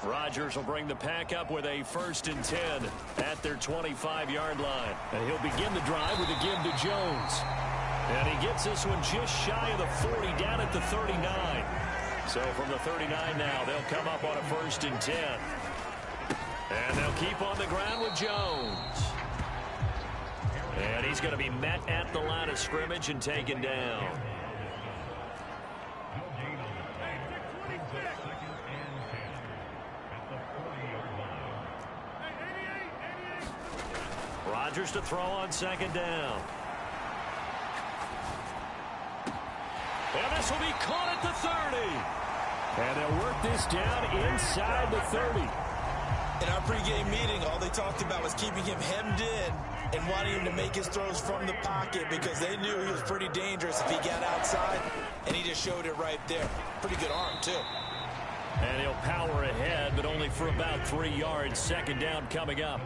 Rodgers will bring the pack up with a 1st and 10 at their 25-yard line. And he'll begin the drive with a give to Jones. And he gets this one just shy of the 40 down at the 39. So from the 39 now, they'll come up on a 1st and 10. And they'll keep on the ground with Jones. And he's going to be met at the line of scrimmage and taken down. Rodgers to throw on 2nd down. And this will be caught at the 30. And they'll work this down inside the 30. In our pregame meeting, all they talked about was keeping him hemmed in and wanting him to make his throws from the pocket because they knew he was pretty dangerous if he got outside, and he just showed it right there. Pretty good arm, too. And he'll power ahead, but only for about 3 yards. 2nd down coming up.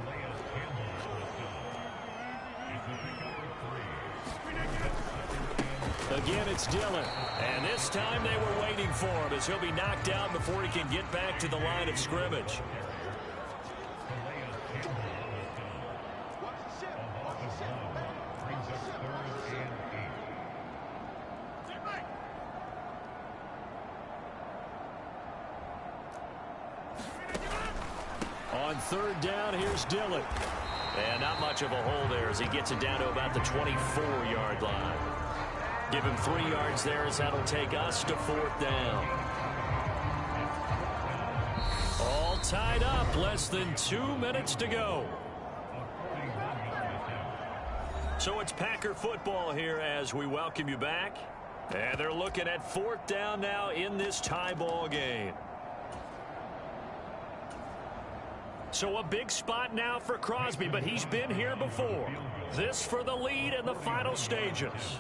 Again, it's Dillon. And this time they were waiting for him as he'll be knocked out before he can get back to the line of scrimmage. On 3rd down, here's Dillon. And not much of a hole there as he gets it down to about the 24-yard line. Give him 3 yards there as that'll take us to 4th down. All tied up, less than 2 minutes to go. So it's Packer football here as we welcome you back. And they're looking at 4th down now in this tie ball game. So a big spot now for Crosby, but he's been here before. This for the lead in the final stages.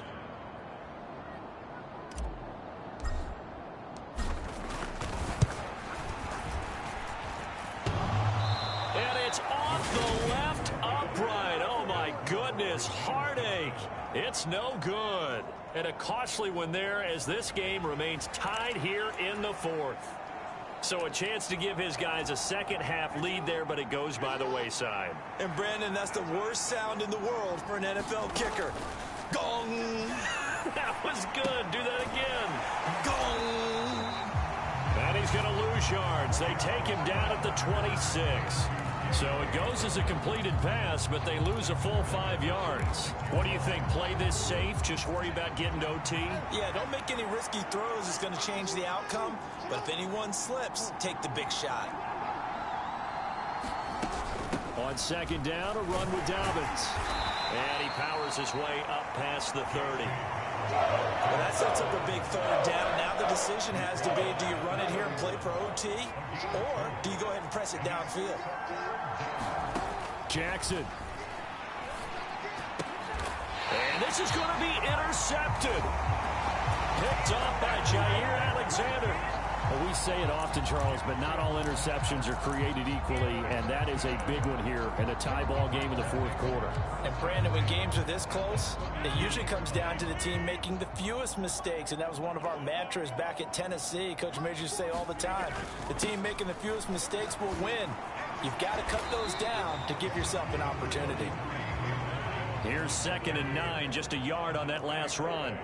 And it's off the left upright. Oh, my goodness. Heartache. It's no good. And a costly one there as this game remains tied here in the 4th. So a chance to give his guys a second-half lead there, but it goes by the wayside. And, Brandon, that's the worst sound in the world for an NFL kicker. Gong! That was good. Do that again. Gong! And he's going to lose yards. They take him down at the 26. So it goes as a completed pass, but they lose a full 5 yards. What do you think? Play this safe? Just worry about getting to OT? Yeah, don't make any risky throws. It's going to change the outcome. But if anyone slips, take the big shot. On 2nd down, a run with Dobbins. And he powers his way up past the 30. Well, that sets up a big 3rd down. Now the decision has to be, do you run it here and play for OT? Or do you go ahead and press it downfield? Jackson. And this is going to be intercepted. Picked off by Jair Alexander. Well, we say it often, Charles, but not all interceptions are created equally, and that is a big one here in a tie ball game in the fourth quarter. And, Brandon, when games are this close, it usually comes down to the team making the fewest mistakes, and that was one of our mantras back at Tennessee. Coach Major used to say all the time, the team making the fewest mistakes will win. You've got to cut those down to give yourself an opportunity. Here's 2nd and 9, just a yard on that last run.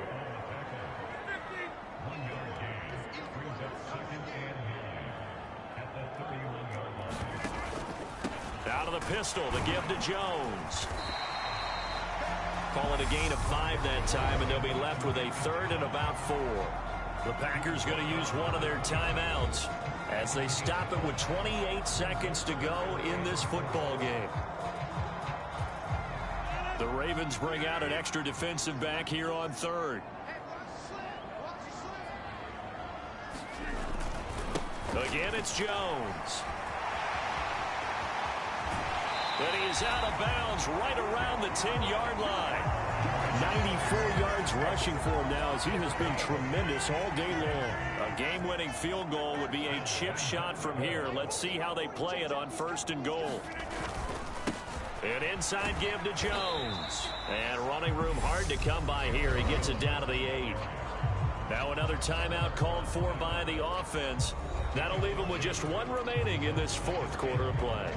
Out of the pistol, the give to Jones. Call it a gain of 5 that time, and they'll be left with a 3rd and about 4. The Packers going to use one of their timeouts as they stop it with 28 seconds to go in this football game. The Ravens bring out an extra defensive back here on 3rd. Again, it's Jones. But he is out of bounds right around the 10-yard line. 94 yards rushing for him now as he has been tremendous all day long. A game-winning field goal would be a chip shot from here. Let's see how they play it on 1st and goal. An inside give to Jones. And running room hard to come by here. He gets it down to the 8. Now another timeout called for by the offense. That'll leave him with just 1 remaining in this fourth quarter of play.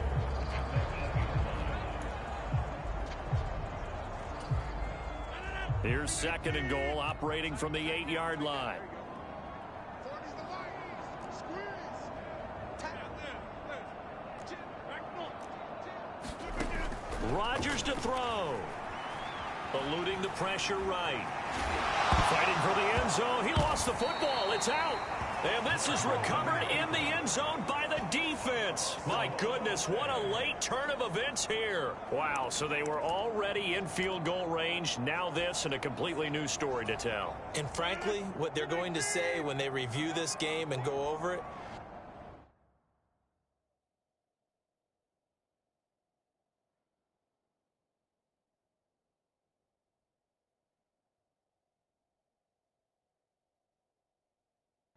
Here's 2nd and goal, operating from the 8-yard line. Rodgers to throw. Eluding the pressure right. Fighting for the end zone. He lost the football. It's out. And this is recovered in the end zone by the defense. My goodness, what a late turn of events here. Wow, so they were already in field goal range. Now this and a completely new story to tell. And frankly, what they're going to say when they review this game and go over it,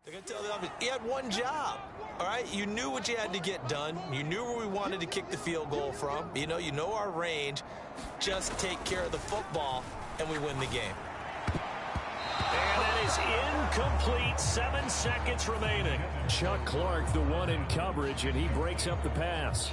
they're going to tell them he had one job. All right, you knew what you had to get done. You knew where we wanted to kick the field goal from. You know our range. Just take care of the football, and we win the game. And that is incomplete. 7 seconds remaining. Chuck Clark, the one in coverage, and he breaks up the pass.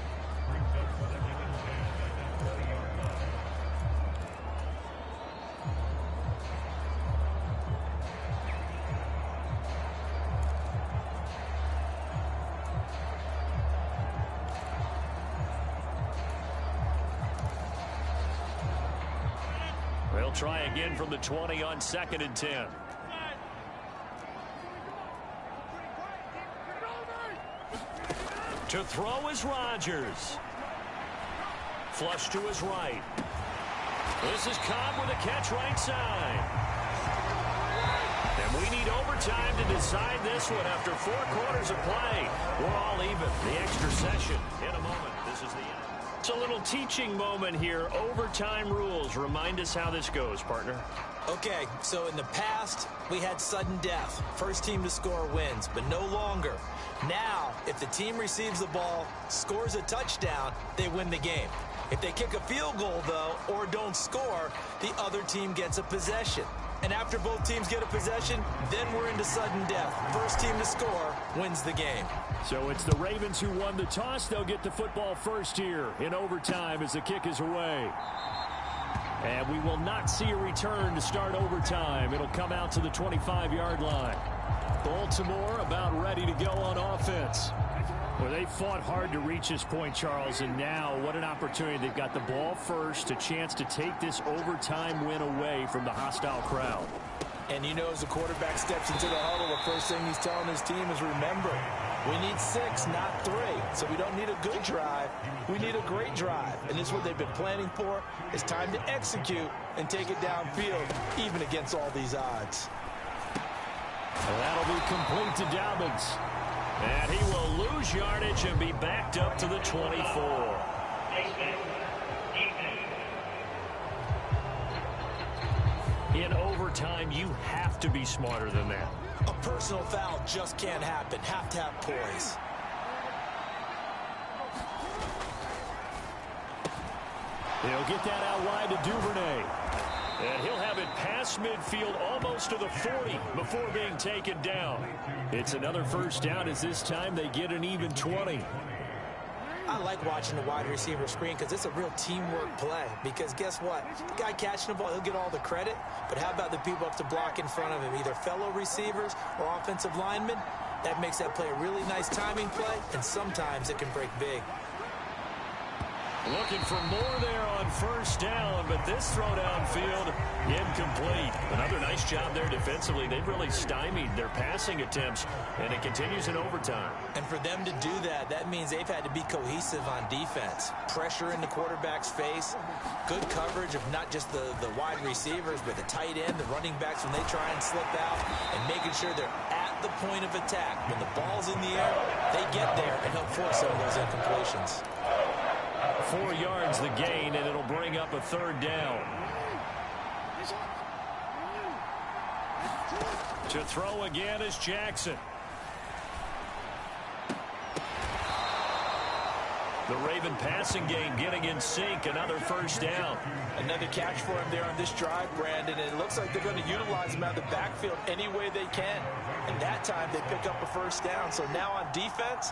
They'll try again from the 20 on 2nd and 10. To throw is Rodgers. Flush to his right. This is Cobb with a catch right side. And we need overtime to decide this one after 4 quarters of play. We're all even. The extra session in a moment. This is the end. It's a little teaching moment here. Overtime rules. Remind us how this goes, partner. Okay, so in the past, we had sudden death. First team to score wins, but no longer. Now, if the team receives the ball, scores a touchdown, they win the game. If they kick a field goal, though, or don't score, the other team gets a possession. And after both teams get a possession, then we're into sudden death. First team to score wins the game. So it's the Ravens who won the toss. They'll get the football first here in overtime as the kick is away. And we will not see a return to start overtime. It'll come out to the 25-yard line. Baltimore about ready to go on offense. Well, they fought hard to reach this point, Charles, and now what an opportunity. They've got the ball first, a chance to take this overtime win away from the hostile crowd. And you know, as the quarterback steps into the huddle, the first thing he's telling his team is, remember, we need 6, not 3. So we don't need a good drive. We need a great drive. And this is what they've been planning for. It's time to execute and take it downfield, even against all these odds. Well, that'll be complete to Dobbins. And he will lose yardage and be backed up to the 24. In overtime, you have to be smarter than that. A personal foul just can't happen. Have to have poise. He'll get that out wide to Duvernay. And he'll have it past midfield almost to the 40 before being taken down. It's another first down as this time they get an even 20. I like watching the wide receiver screen because it's a real teamwork play. Because guess what? The guy catching the ball, he'll get all the credit. But how about the people up to block in front of him, either fellow receivers or offensive linemen? That makes that play a really nice timing play, and sometimes it can break big. Looking for more there on first down, but this throw downfield incomplete. Another nice job there defensively. They've really stymied their passing attempts, and it continues in overtime. And for them to do that, that means they've had to be cohesive on defense. Pressure in the quarterback's face, good coverage of not just the wide receivers, but the tight end, the running backs when they try and slip out, and making sure they're at the point of attack. When the ball's in the air, they get there and help force some of those incompletions. 4 yards the gain, and it'll bring up a third down. To throw again is Jackson. The Raven passing game getting in sync. Another first down. Another catch for him there on this drive, Brandon. And it looks like they're going to utilize him out of the backfield any way they can. And that time they pick up a first down. So now on defense,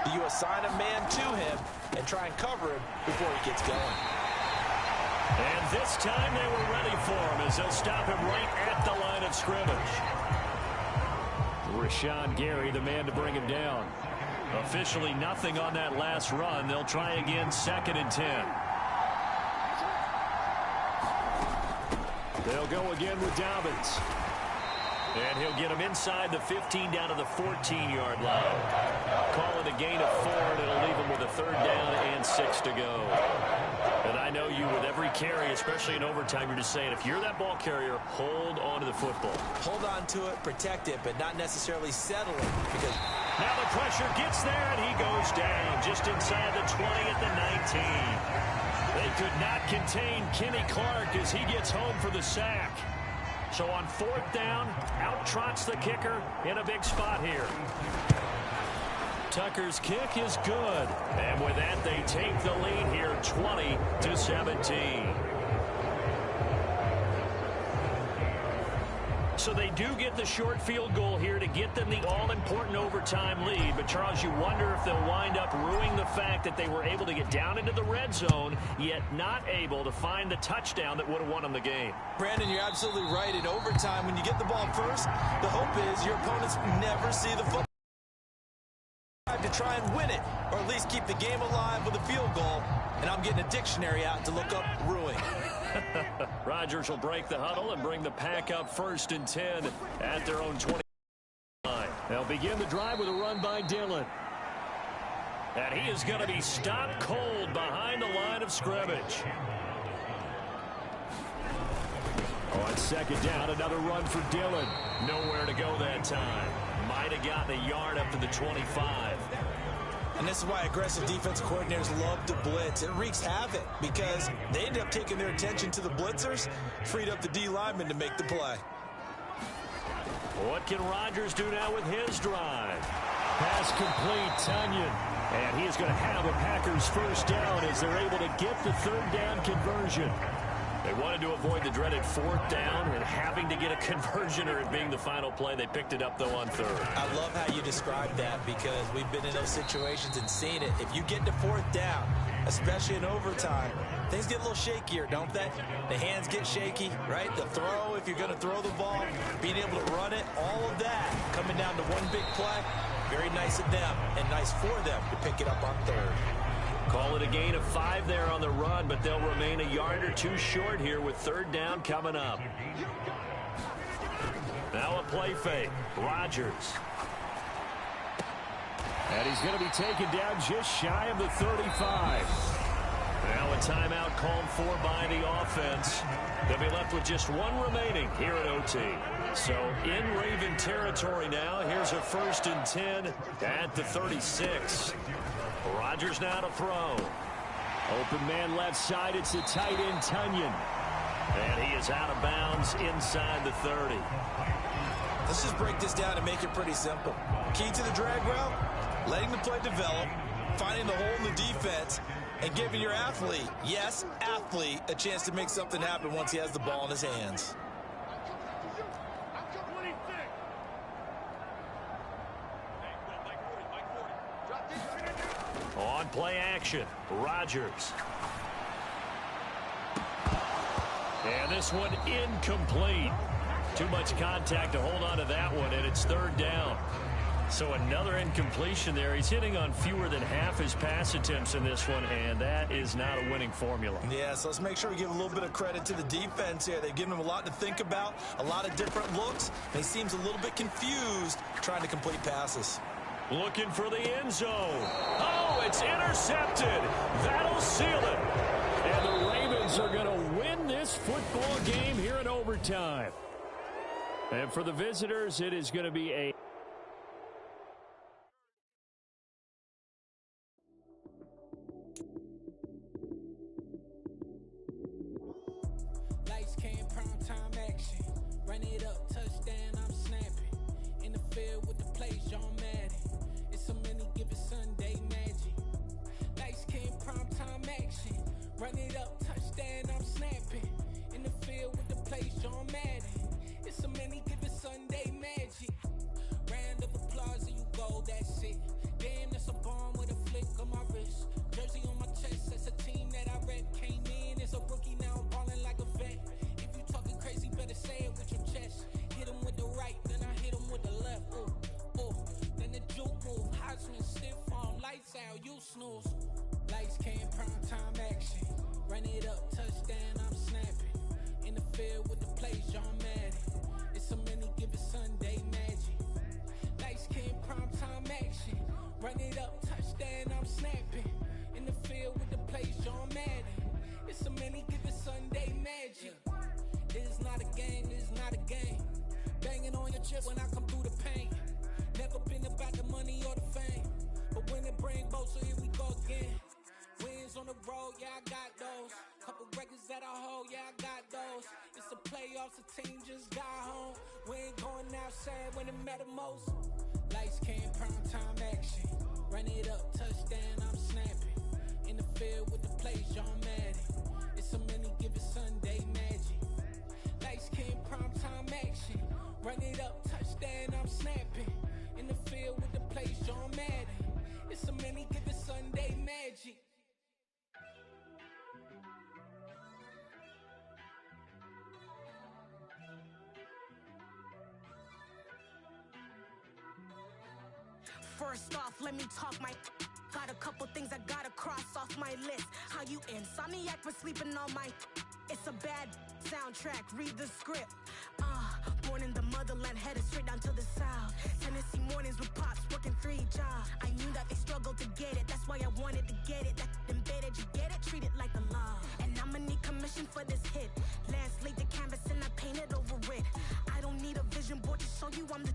do you assign a man to him and try and cover him before he gets going? And this time they were ready for him as they'll stop him right at the line of scrimmage. Rashawn Gary, the man to bring him down. Officially nothing on that last run. They'll try again, 2nd and 10. They'll go again with Dobbins. And he'll get him inside the 15 down to the 14-yard line. Call it a gain of 4, and it'll leave him with a third down and 6 to go. And I know you with every carry, especially in overtime, you're just saying, if you're that ball carrier, hold on to the football. Hold on to it, protect it, but not necessarily settle it. Because now the pressure gets there, and he goes down just inside the 20 at the 19. They could not contain Kenny Clark as he gets home for the sack. So on 4th down, out trots the kicker in a big spot here. Tucker's kick is good. And with that, they take the lead here, 20-17. So they do get the short field goal here to get them the all-important overtime lead. But, Charles, you wonder if they'll wind up ruining the fact that they were able to get down into the red zone, yet not able to find the touchdown that would have won them the game. Brandon, you're absolutely right. In overtime, when you get the ball first, the hope is your opponents never see the football to try and win it, or at least keep the game alive with a field goal. And I'm getting a dictionary out to look up ruin. Rodgers will break the huddle and bring the pack up 1st and 10 at their own 20 line. They'll begin the drive with a run by Dillon. And he is going to be stopped cold behind the line of scrimmage. On 2nd down, another run for Dillon. Nowhere to go that time. Might have gotten a yard up to the 25. And this is why aggressive defense coordinators love to blitz. It wreaks havoc because they end up taking their attention to the blitzers, freed up the D lineman to make the play. What can Rodgers do now with his drive? Pass complete, Tunyon. And he is going to have a Packers first down as they're able to get the 3rd down conversion. They wanted to avoid the dreaded 4th down and having to get a conversion or it being the final play. They picked it up, though, on 3rd. I love how you described that because we've been in those situations and seen it. If you get to 4th down, especially in overtime, things get a little shakier, don't they? The hands get shaky, right? The throw, if you're going to throw the ball, being able to run it, all of that coming down to one big play. Very nice of them and nice for them to pick it up on 3rd. Call it a gain of 5 there on the run, but they'll remain a yard or 2 short here with 3rd down coming up. Now a play fake. Rodgers. And he's going to be taken down just shy of the 35. Now a timeout called for by the offense. They'll be left with just 1 remaining here at OT. So in Raven territory now. Here's a 1st and 10 at the 36. Rodgers now to throw. Open man left side. It's the tight end, Tunyon. And he is out of bounds inside the 30. Let's just break this down and make it pretty simple. Key to the drag route, letting the play develop, finding the hole in the defense, and giving your athlete, yes, athlete, a chance to make something happen once he has the ball in his hands. On play action, Rodgers. And this one incomplete. Too much contact to hold on to that one, and it's third down. So another incompletion there. He's hitting on fewer than half his pass attempts in this one, and that is not a winning formula. Yeah, so let's make sure we give a little bit of credit to the defense here. They've given him a lot to think about, a lot of different looks. And he seems a little bit confused trying to complete passes. Looking for the end zone. Oh, it's intercepted. That'll seal it. And the Ravens are going to win this football game here in overtime. And for the visitors, it is going to be a... Lights came, prime time action. Run it up, touchdown, I'm snapping. In the field with the plays, John Madden. It's a many given Sunday magic. Lights came, prime time action. Run it up, touchdown, I'm snapping. In the field with the plays, John Madden. It's a many given Sunday magic. Round of applause and you go, that's it. Damn, that's a bomb with a flick on my wrist. Jersey on my chest, that's a team that I rep. Came in as a rookie, now I'm balling like a vet. If you talking crazy, better say it with your chest. Hit him with the right, then I hit him with the left. Ooh, ooh. Then the juke move, Heisman stiff arm, lights out, you snooze. Lights came, prime time action. Run it up, touchdown, I'm snapping. In the field with the plays, John Madden. It's a many given Sunday magic. Lights came, prime time action. Run it up, touchdown, I'm snapping. In the field with the plays, John Madden. It's a many given Sunday magic. This is not a game, this is not a game. Banging on your chest when I come through the paint. Never been about the money or the fame. But when it bring both, so here we go again. Wins on the road, yeah, I got those. Couple records that I hold, yeah, I got those. It's the playoffs, the team just got home. We ain't going outside when it matter most. Lights came, prime time action. Run it up, touchdown, I'm snapping. In the field with the plays, John Madden. It's a many given Sunday magic. Lights came, prime time action. Run it up, touchdown, I'm snapping. In the field with the plays, John Madden. It's a many given Sunday magic. First off, let me talk my... Got a couple things I gotta cross off my list. How you insomniac for sleeping on my... It's a bad soundtrack, read the script. Born in the motherland, headed straight down to the south. Tennessee mornings with pops, working 3 jobs. I knew that they struggled to get it, that's why I wanted to get it. That embedded, you get it, treat it like a law. And I'ma need commission for this hit. Last laid the canvas and I painted over it. I don't need a vision board to show you I'm the...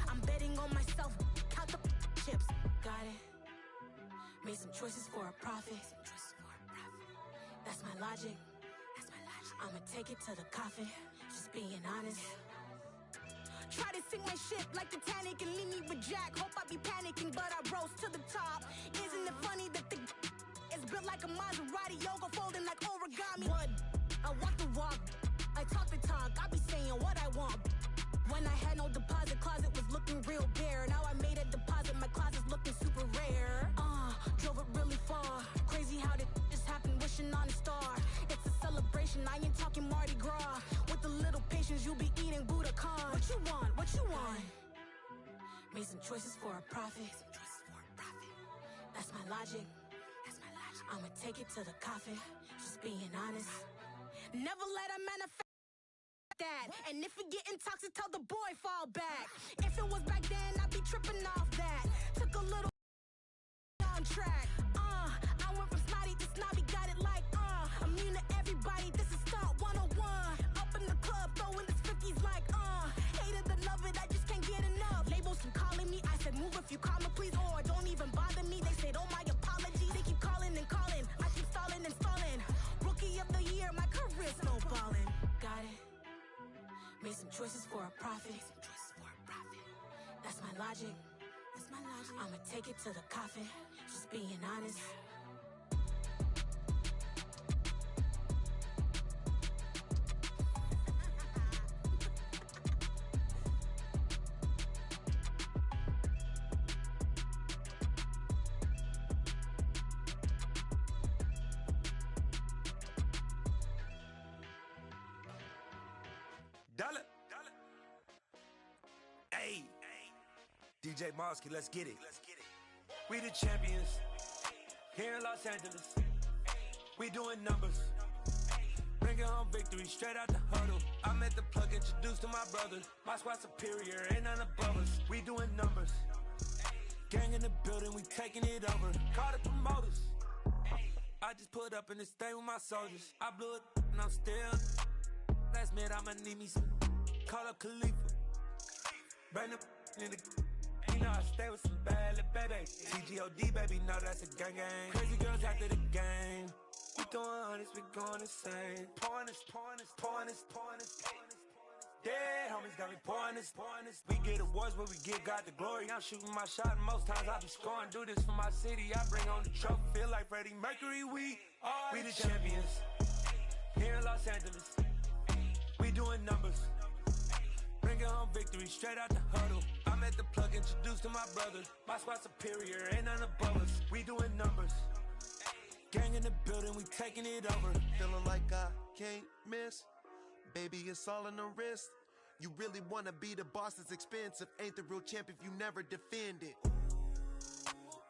I'm betting on myself, count the chips. Got it. Made some choices for a profit. That's my logic. I'ma take it to the coffin. Just being honest. Try to sink my ship like Titanic and leave me with Jack. Hope I be panicking, but I rose to the top. Isn't it funny that the is built like a Maserati, yoga folding like origami? What? I walk the walk, I talk the talk. I be saying what I want. When I had no deposit, closet was looking real bare. Now I made a deposit, my closet's looking super rare. Drove it really far. Crazy how did just happen, wishing on a star. It's a celebration, I ain't talking Mardi Gras. With a little patience, you'll be eating Budokan. What you want? What you want? Made some choices for a profit. That's my logic. I'ma take it to the coffin. Just being honest. Never let a manifest that. And if it getting toxic, tell the boy fall back. If it was back then, I'd be tripping off that. Took a little on track. I went from snotty to snobby, got it like immune to everybody. This is stunt 101. Up in the club, throwing this 50s like hated to love it, I just can't get enough. Labels keep calling me, I said move if you call me please, or don't even bother me. They said oh my apology. They keep calling and calling, I keep stalling and stalling. Rookie of the year, my career's snowballing. Made some choices for a profit. That's my logic. I'ma take it to the coffin. Just being honest. Dollar. Hey. DJ Mosky, let's get it. We the champions. Here in Los Angeles. We doing numbers. Bringing home victory straight out the huddle. I'm at the plug, introduced to my brothers. My squad superior, ain't none above us. We doing numbers. Gang in the building, we taking it over. Call the promoters. I just put up in this thing with my soldiers. I blew it and I'm still. Last minute, I'ma need me some. Call up Khalifa. Bring the in the. You know I stay with some bad little baby. TGOD, baby, know that's a gang gang. Crazy girls after the game. We throwing hundreds, we going insane. Pouring this. Dead homies got me pouring this. We get awards, but we give God the glory. I'm shooting my shot, and most times I be scoring. Do this for my city, I bring on the trophy. Feel like Freddie Mercury, we the champions. Here in Los Angeles. We doing numbers. Bringing home victory straight out the huddle. I'm at the plug, introduced to my brothers. My squad superior, ain't none above us. We doing numbers. Gang in the building, we taking it over. Feeling like I can't miss. Baby, it's all in the wrist. You really wanna be the boss, it's expensive. Ain't the real champ if you never defend it.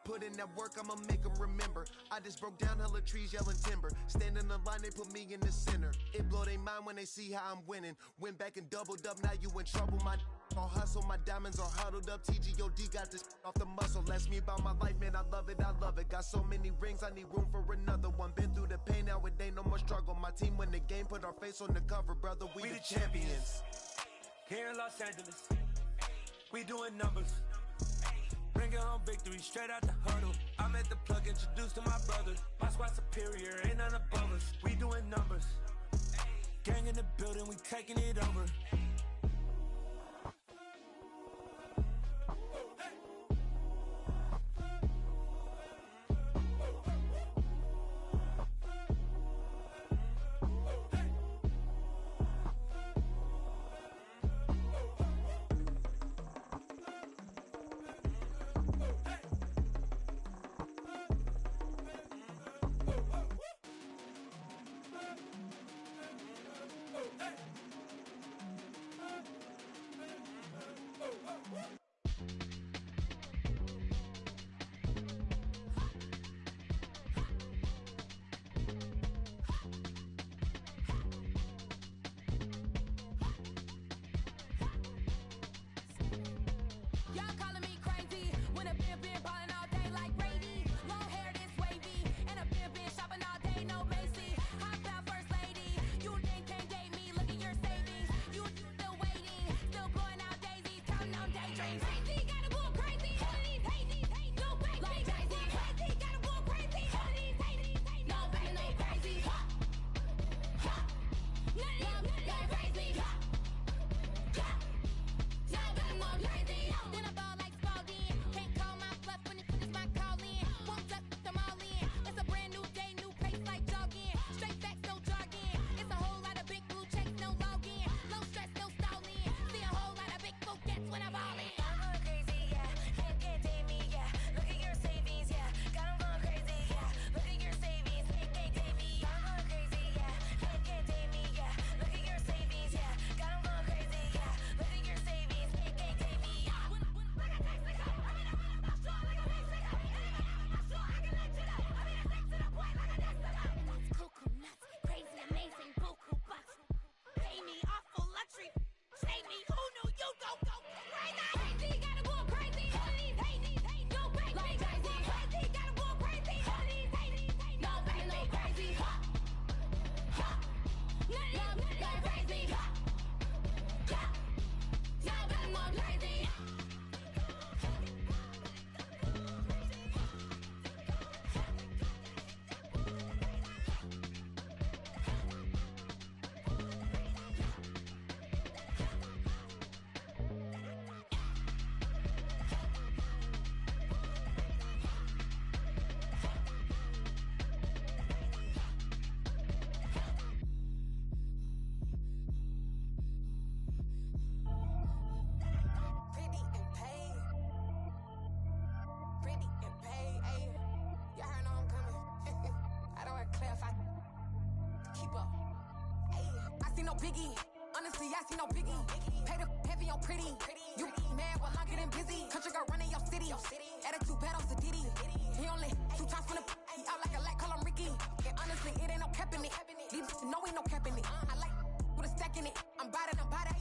Put in that work, I'ma make them remember. I just broke down hella trees, yelling timber. Stand in the line, they put me in the center. It blow their mind when they see how I'm winning. Went back and doubled up, now you in trouble. My all hustle, my diamonds are huddled up. TGOD got this off the muscle. That's me about my life, man, I love it. Got so many rings, I need room for another one. Been through the pain, now it ain't no more struggle. My team win the game, put our face on the cover, brother. We the champions. Here in Los Angeles. We doing numbers. Bringing home victory straight out the huddle. I'm at the plug, introduced to my brothers. My squad superior, ain't none above us. We doing numbers. Gang in the building, we taking it over. see no biggie. Honestly, I see no biggie. Pay the heavy on pretty. You mad while I'm getting busy. Country girl running your city. Attitude bad on Diddy. He only 2 times from the he out like a light, call him Ricky. And honestly, it ain't no cap in it. Leave no ain't no cap in it. I like with a stack in it. I'm bad.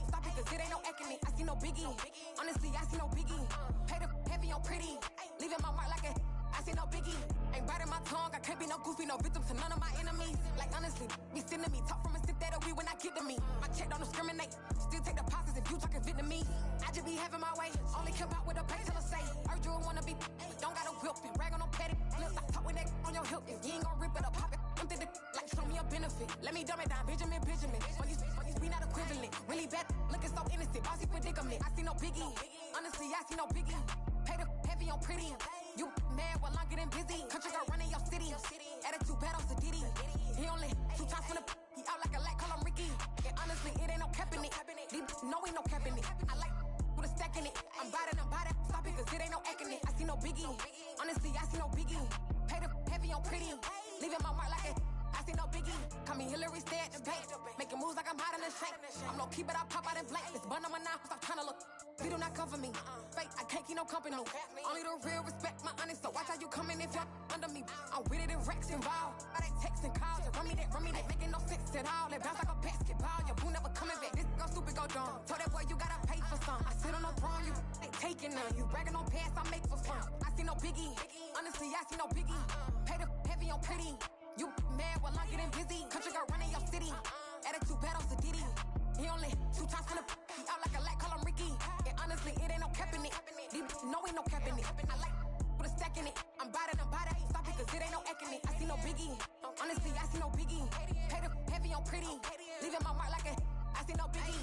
Stop it, cause it ain't no eck in it. I see no biggie. Honestly, I see no biggie. Pay the heavy on pretty. Leaving my mark like a I see no biggie. Ain't biting my tongue. I can't be no goofy, no victim to none of my enemies. Like honestly, be sending me talk from a sip that'll be when I get to me. My check don't discriminate. Still take deposits if you talking Vietnamese. I just be having my way. Only come out with a pay till I say. Urge you wanna be, but don't gotta whip it. Rag on no petty. Flip, I talk with that on your hip. If you ain't gon' rip it or pop it, empty the like show me a benefit. Let me dumb it down, Benjamin. On these we not equivalent. Really bad, looking so innocent. Bossy predicament. I see no biggie. Honestly, I see no biggie. Pay the heavy on pretty. You mad while I'm getting busy. Country girl running your city. Attitude bad on Diddy. He only 2 times from the he out like a light, call him Ricky. And honestly, it ain't no cap in it. No ain't no cap in it. I like with a stack in it. I'm bad. Stop it, cause it ain't no eck in it. I see no biggie. Honestly, I see no biggie. Pay the heavy on pretty. Leaving my mark like a I see no biggie. Call me Hillary, stay at the bank. Making moves like I'm hot in the shank. I'm low key, but I pop out in blank. This bun on my knife, stop trying to look. They do not come for me. Fake, I can't keep no company. Only the real respect my honest. So watch how you coming if you're under me. I'm with it and Rex involved. I they text and calls. Run me that. Making no sense at all. They bounce like a basketball. Your boo never coming back. This go stupid, go dumb. Told that boy you gotta pay for some. I sit on the throne, you they taking none. You bragging on past, I make for fun. I see no biggie. Honestly, I see no biggie. Pay the heavy on pretty. You mad while I'm getting busy. Country girl running your city. Attitude bad on Diddy. He only 2 times from the he out like a light, call him Ricky. And honestly, it ain't no cap in it. No ain't no cap in it. I like with a stack in it. I'm bad. Stop it, cause it ain't no eck in it. I see no biggie. Honestly, I see no biggie. Pay the heavy on pretty. Leaving my mark like a I see no biggie.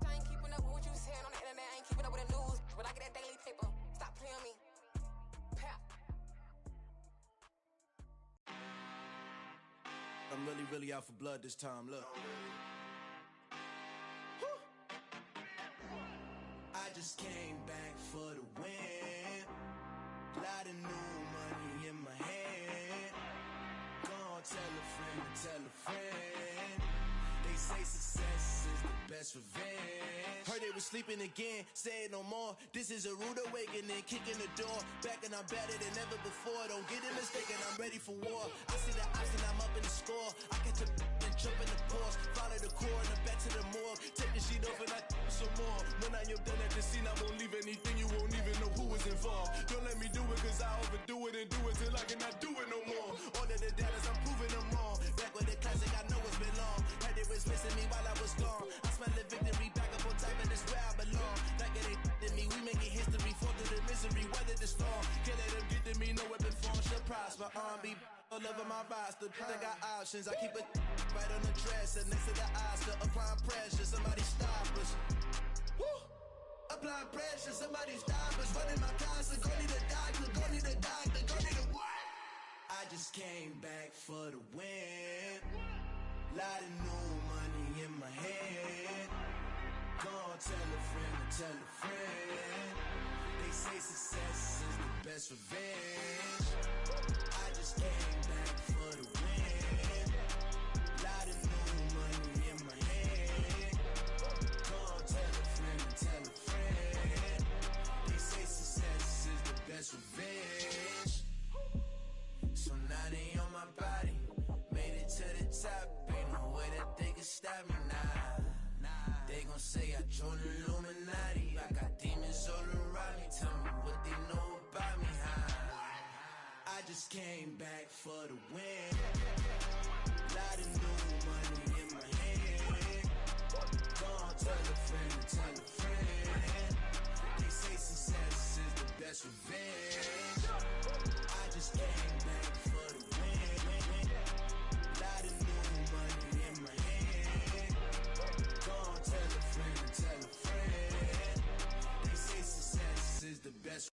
I ain't keeping up with what you saying on the internet. I ain't keeping up with the news. But I get that daily paper. Stop playing me. Pap. I'm really out for blood this time, look. I just came back for the win. Lot of new money in my hand. Gonna tell a friend to tell a friend. They say success is the best revenge. Heard they was sleeping again, say it no more. This is a rude awakening, kicking the door. Back and I'm better than ever before. Don't get it mistaken, I'm ready for war. I see the option, I'm up in the score. I catch a and jump in the pause. Follow the core and the back to the morgue. Take the sheet off and I some more. When I am done at the scene, I won't leave anything. You won't even know who was involved. Don't let me do it, cause I overdo it and do it till I cannot do it no more. All of the doubters, I'm proving them wrong. Back with the classic, I know it's been long. Heard they was missing me while I was gone. I smell the victory back up on top, and it's where I belong. Like it ain't to me, we making history. Fall through the misery, weather the storm. Can't let them get to me, no weapon form should prosper. Be all over my roster. They got options, I keep it right on the dresser. Next to the Oscar, applying pressure. Somebody stop us. Woo! Applying pressure, somebody stop us. Running my constant, go need a doctor, go need a doctor, go need a what? I just came back for the win. Lot of new money in my hand. Gonna tell a friend to tell a friend. They say success is the best revenge. I just came back for the win. Lot of new money in my hand. Gonna tell a friend to tell a friend. They say success is the best revenge. So now they on my body. Made it to the top. Ain't no way that they can stop me now. They gon' say I joined the Illuminati. I got demons all around me. Tell me what they know about me, huh? I just came back for the win. Lot of new money in my hand. Gonna tell a friend to tell a friend. They say success is the best revenge. I just came back for the win. Lot of new money in my hand. Gonna tell a friend to tell a friend. They say success is the best.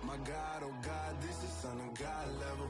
My God, oh God, this is son of God level.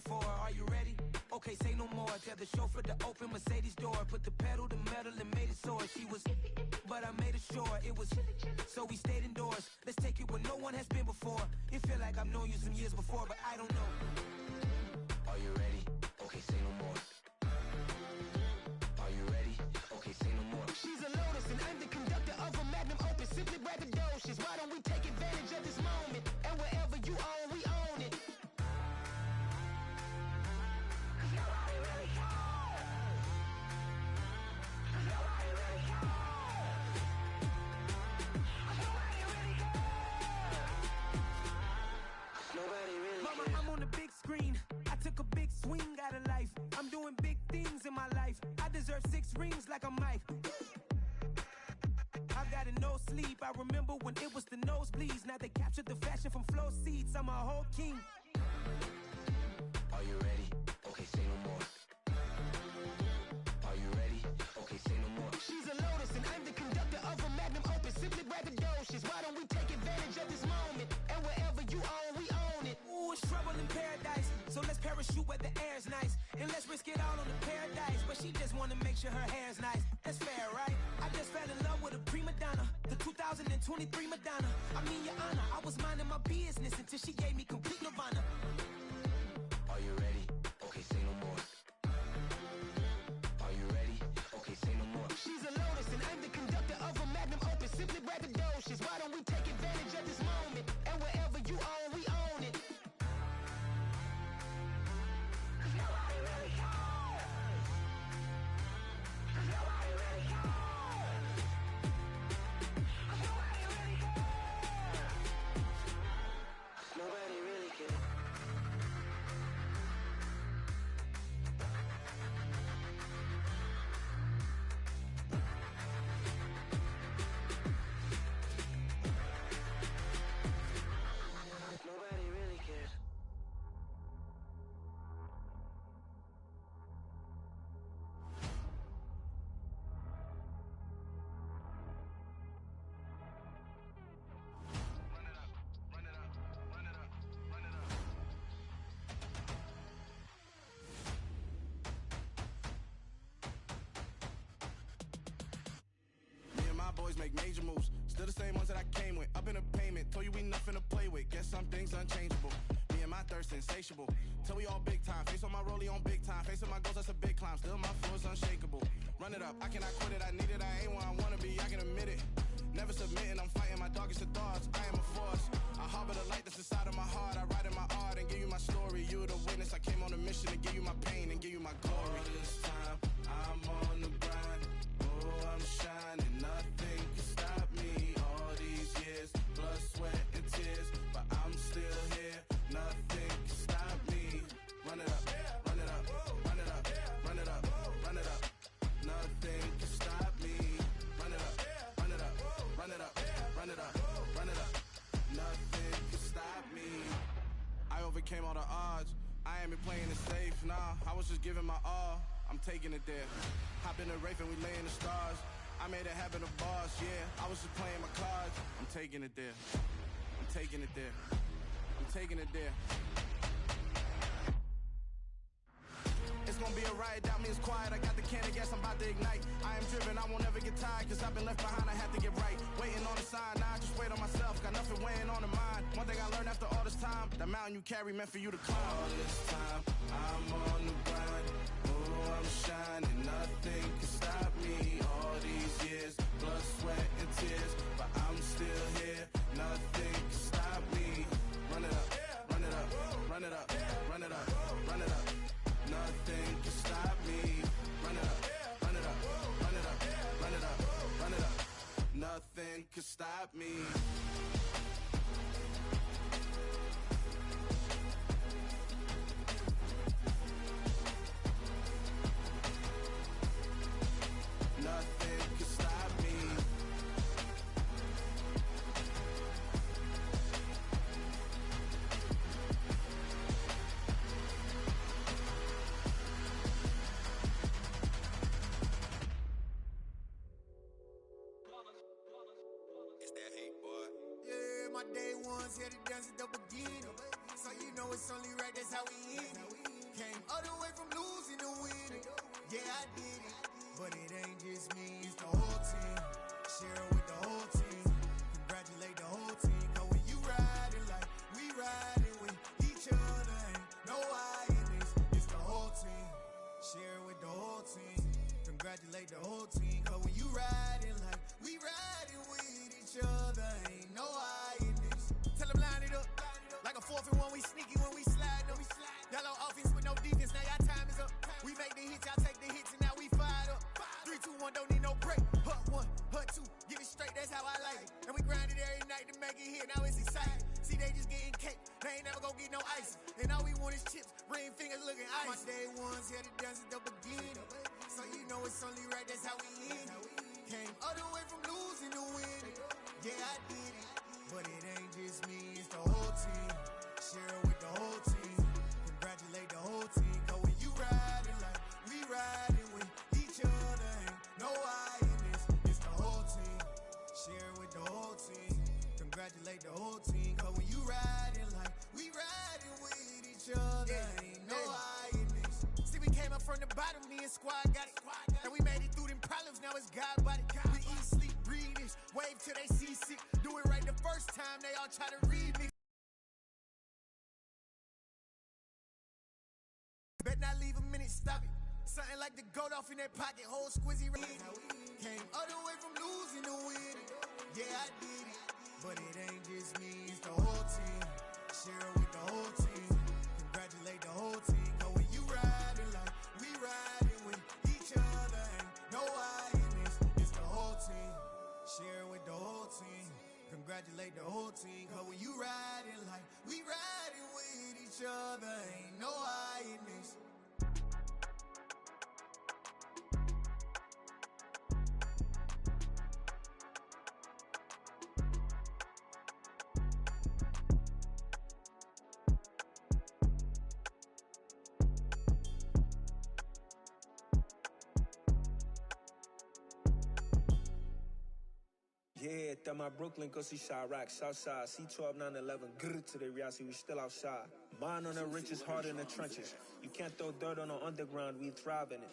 waiting for. Are you ready? Okay, say no more. Tell the chauffeur to open Mercedes door. Put the pedal to metal and made it soar. She was, but I made it sure it was. So we stayed indoors. Let's take it where no one has been before. It feel like I've known you some years before, but I don't know. Are you ready? Okay, say no more. Are you ready? Okay, say no more. She's a Lotus and I'm the conductor of a magnum opus. Simply braggadocious. Why don't we take advantage of this moment? And wherever you own, we own it. Mama, I'm on the big screen. I took a big swing out of life. I'm doing big things in my life. I deserve 6 rings like a Mike. I've got no sleep. I remember when it was the nosebleeds. Now they captured the fashion from flow seats. I'm a whole king. Are you ready? Okay, say no more. Are you ready? Okay, say no more. She's a Lotus and I'm the conductor of a magnum opus. Simply braggadocious. Why don't we take advantage of this moment? And wherever you own, we own it. Ooh, it's trouble in paradise. So let's parachute where the air's nice. And let's risk it all on the paradise. But she just wanna make sure her hair's nice. That's fair, right? I just fell in love with a prima donna. The 2023 Madonna. I mean, your honor, I was minding my business until she gave me complete nirvana. Are you ready? Okay, say no more. Are you ready? Okay, say no more. She's a Lotus and I'm the conductor of a magnum opus. Simply braggadocious. Why don't we take advantage of this moment? And wherever you own, we own it. Nobody really cares. Nobody really cares. Me and my boys make major moves. Still the same ones that I came with. Up in a payment. Told you we nothing to play with. Guess some things unchangeable. Me and my thirst insatiable. Till we all big time. Face on my rollie on big time. Face on my goals, that's a big climb. Still my flow is unshakable. Run it up. I cannot quit it. I need it. I ain't where I wanna be. I can admit it. Never submitting. I'm fighting my darkest of thoughts. I am a force. I harbor the light that's inside of my heart. I write in my art and give you my story. You the witness. I came on a mission to give you my pain and give you my glory. All this time, I'm on the grind. Oh, I'm shining. Nothing can stop me. All these years, blood, sweat, and tears. But I'm still here. Nothing can stop me. Run it up, run it up, run it up, run it up, run it up. Nothing can stop me. Run it up, run it up, run it up, run it up, run it up. Nothing can stop me. I overcame all the odds. I ain't been playing it safe, nah. I was just giving my all. I'm taking it there. Hop in the Wraith and we lay in the stars. I made it happen, the boss, yeah. I was just playing my cards. I'm taking it there. I'm taking it there. I'm taking it there. It's gonna be a riot, doubt me it's quiet. I got the can of gas, I'm about to ignite. I am driven, I won't ever get tired, cause I've been left behind, I have to get right. Waiting on the sign, now I just wait on myself, got nothing weighing on the mind. One thing I learned after all this time, the mountain you carry meant for you to climb. All this time, I'm on the grind. Oh, I'm shining, nothing can stop me. All these years, blood, sweat, and tears, but I'm still here. Nothing can stop me. Run it up, run it up, run it up, run it up, run it up. Nothing can stop me. Run it up, run it up, run it up, run it up, run it up. Nothing can stop me. Nothing can stop me. It's that hate, boy. Yeah, my day ones here to dance at the beginning. So you know it's only right, that's how we end it. Came all the way from losing to winning. Yeah, I did it. But it ain't just me, it's the whole team. Share it with the whole team. Congratulate the whole team. Cause when you riding like we riding with each other, ain't no I in this. It's the whole team. Share it with the whole team. Congratulate the whole team. Cause when you riding like we riding with each other, ain't no I in this. Tell them line it up. Like a 4th and 1, we sneaky when we slide them. Yellow offense with no defense, now y'all time is up. We make the hits, y'all take the hits, and now we fired up. 3, 2, 1, don't need no break. Hut 1, hut 2, give it straight, that's how I like it. And we grind it every night to make it hit, now it's exciting. See, they just getting cake, they ain't never gonna get no ice. And all we want is chips, ring fingers looking ice. My day ones here to dance at the beginning. So you know it's only right, that's how we end it. Came all the way from losing to winning. Yeah, I did it. But it ain't just me, it's the whole team. Share it with the whole team. Congratulate the whole team. Cause when you riding like we riding with each other, ain't no I in this. It's the whole team. Share it with the whole team. Congratulate the whole team. Cause when you riding like we riding with each other, ain't no I in this. See, we came up from the bottom, me and squad got it. And we made it through them problems, now it's God body. We eat, sleep, breathe this. Wave till they see sick. Do it right the first time, they all try to read me. Bet not leave a minute, stop it. Something like the goat off in that pocket, whole squizzy ring. Came all the way from losing to winning. Yeah, I did it. But it ain't just me, it's the whole team. Share it with the whole team. Congratulate the whole team. Cause when you riding like we riding with each other, ain't no I in this. It's the whole team. Share it with the whole team. Congratulate the whole team. Cause when you riding like we riding with each other, ain't no I in this. Yeah, that my Brooklyn, go see Chirac, Southside, C12, 911, grr to the reality, we still outside. Mine on the riches, hard in the trenches. You can't throw dirt on the underground, we thrive in it.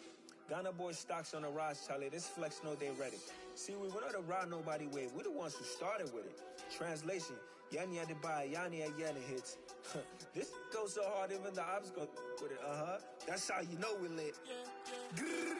Ghana boys stocks on the rise, Charlie, this flex know they ready. See, we were not a ride nobody way, we the ones who started with it. Translation, Yani had to buy, Yani had yelling hits. This goes so hard, even the ops go with it, that's how you know we lit. Grr.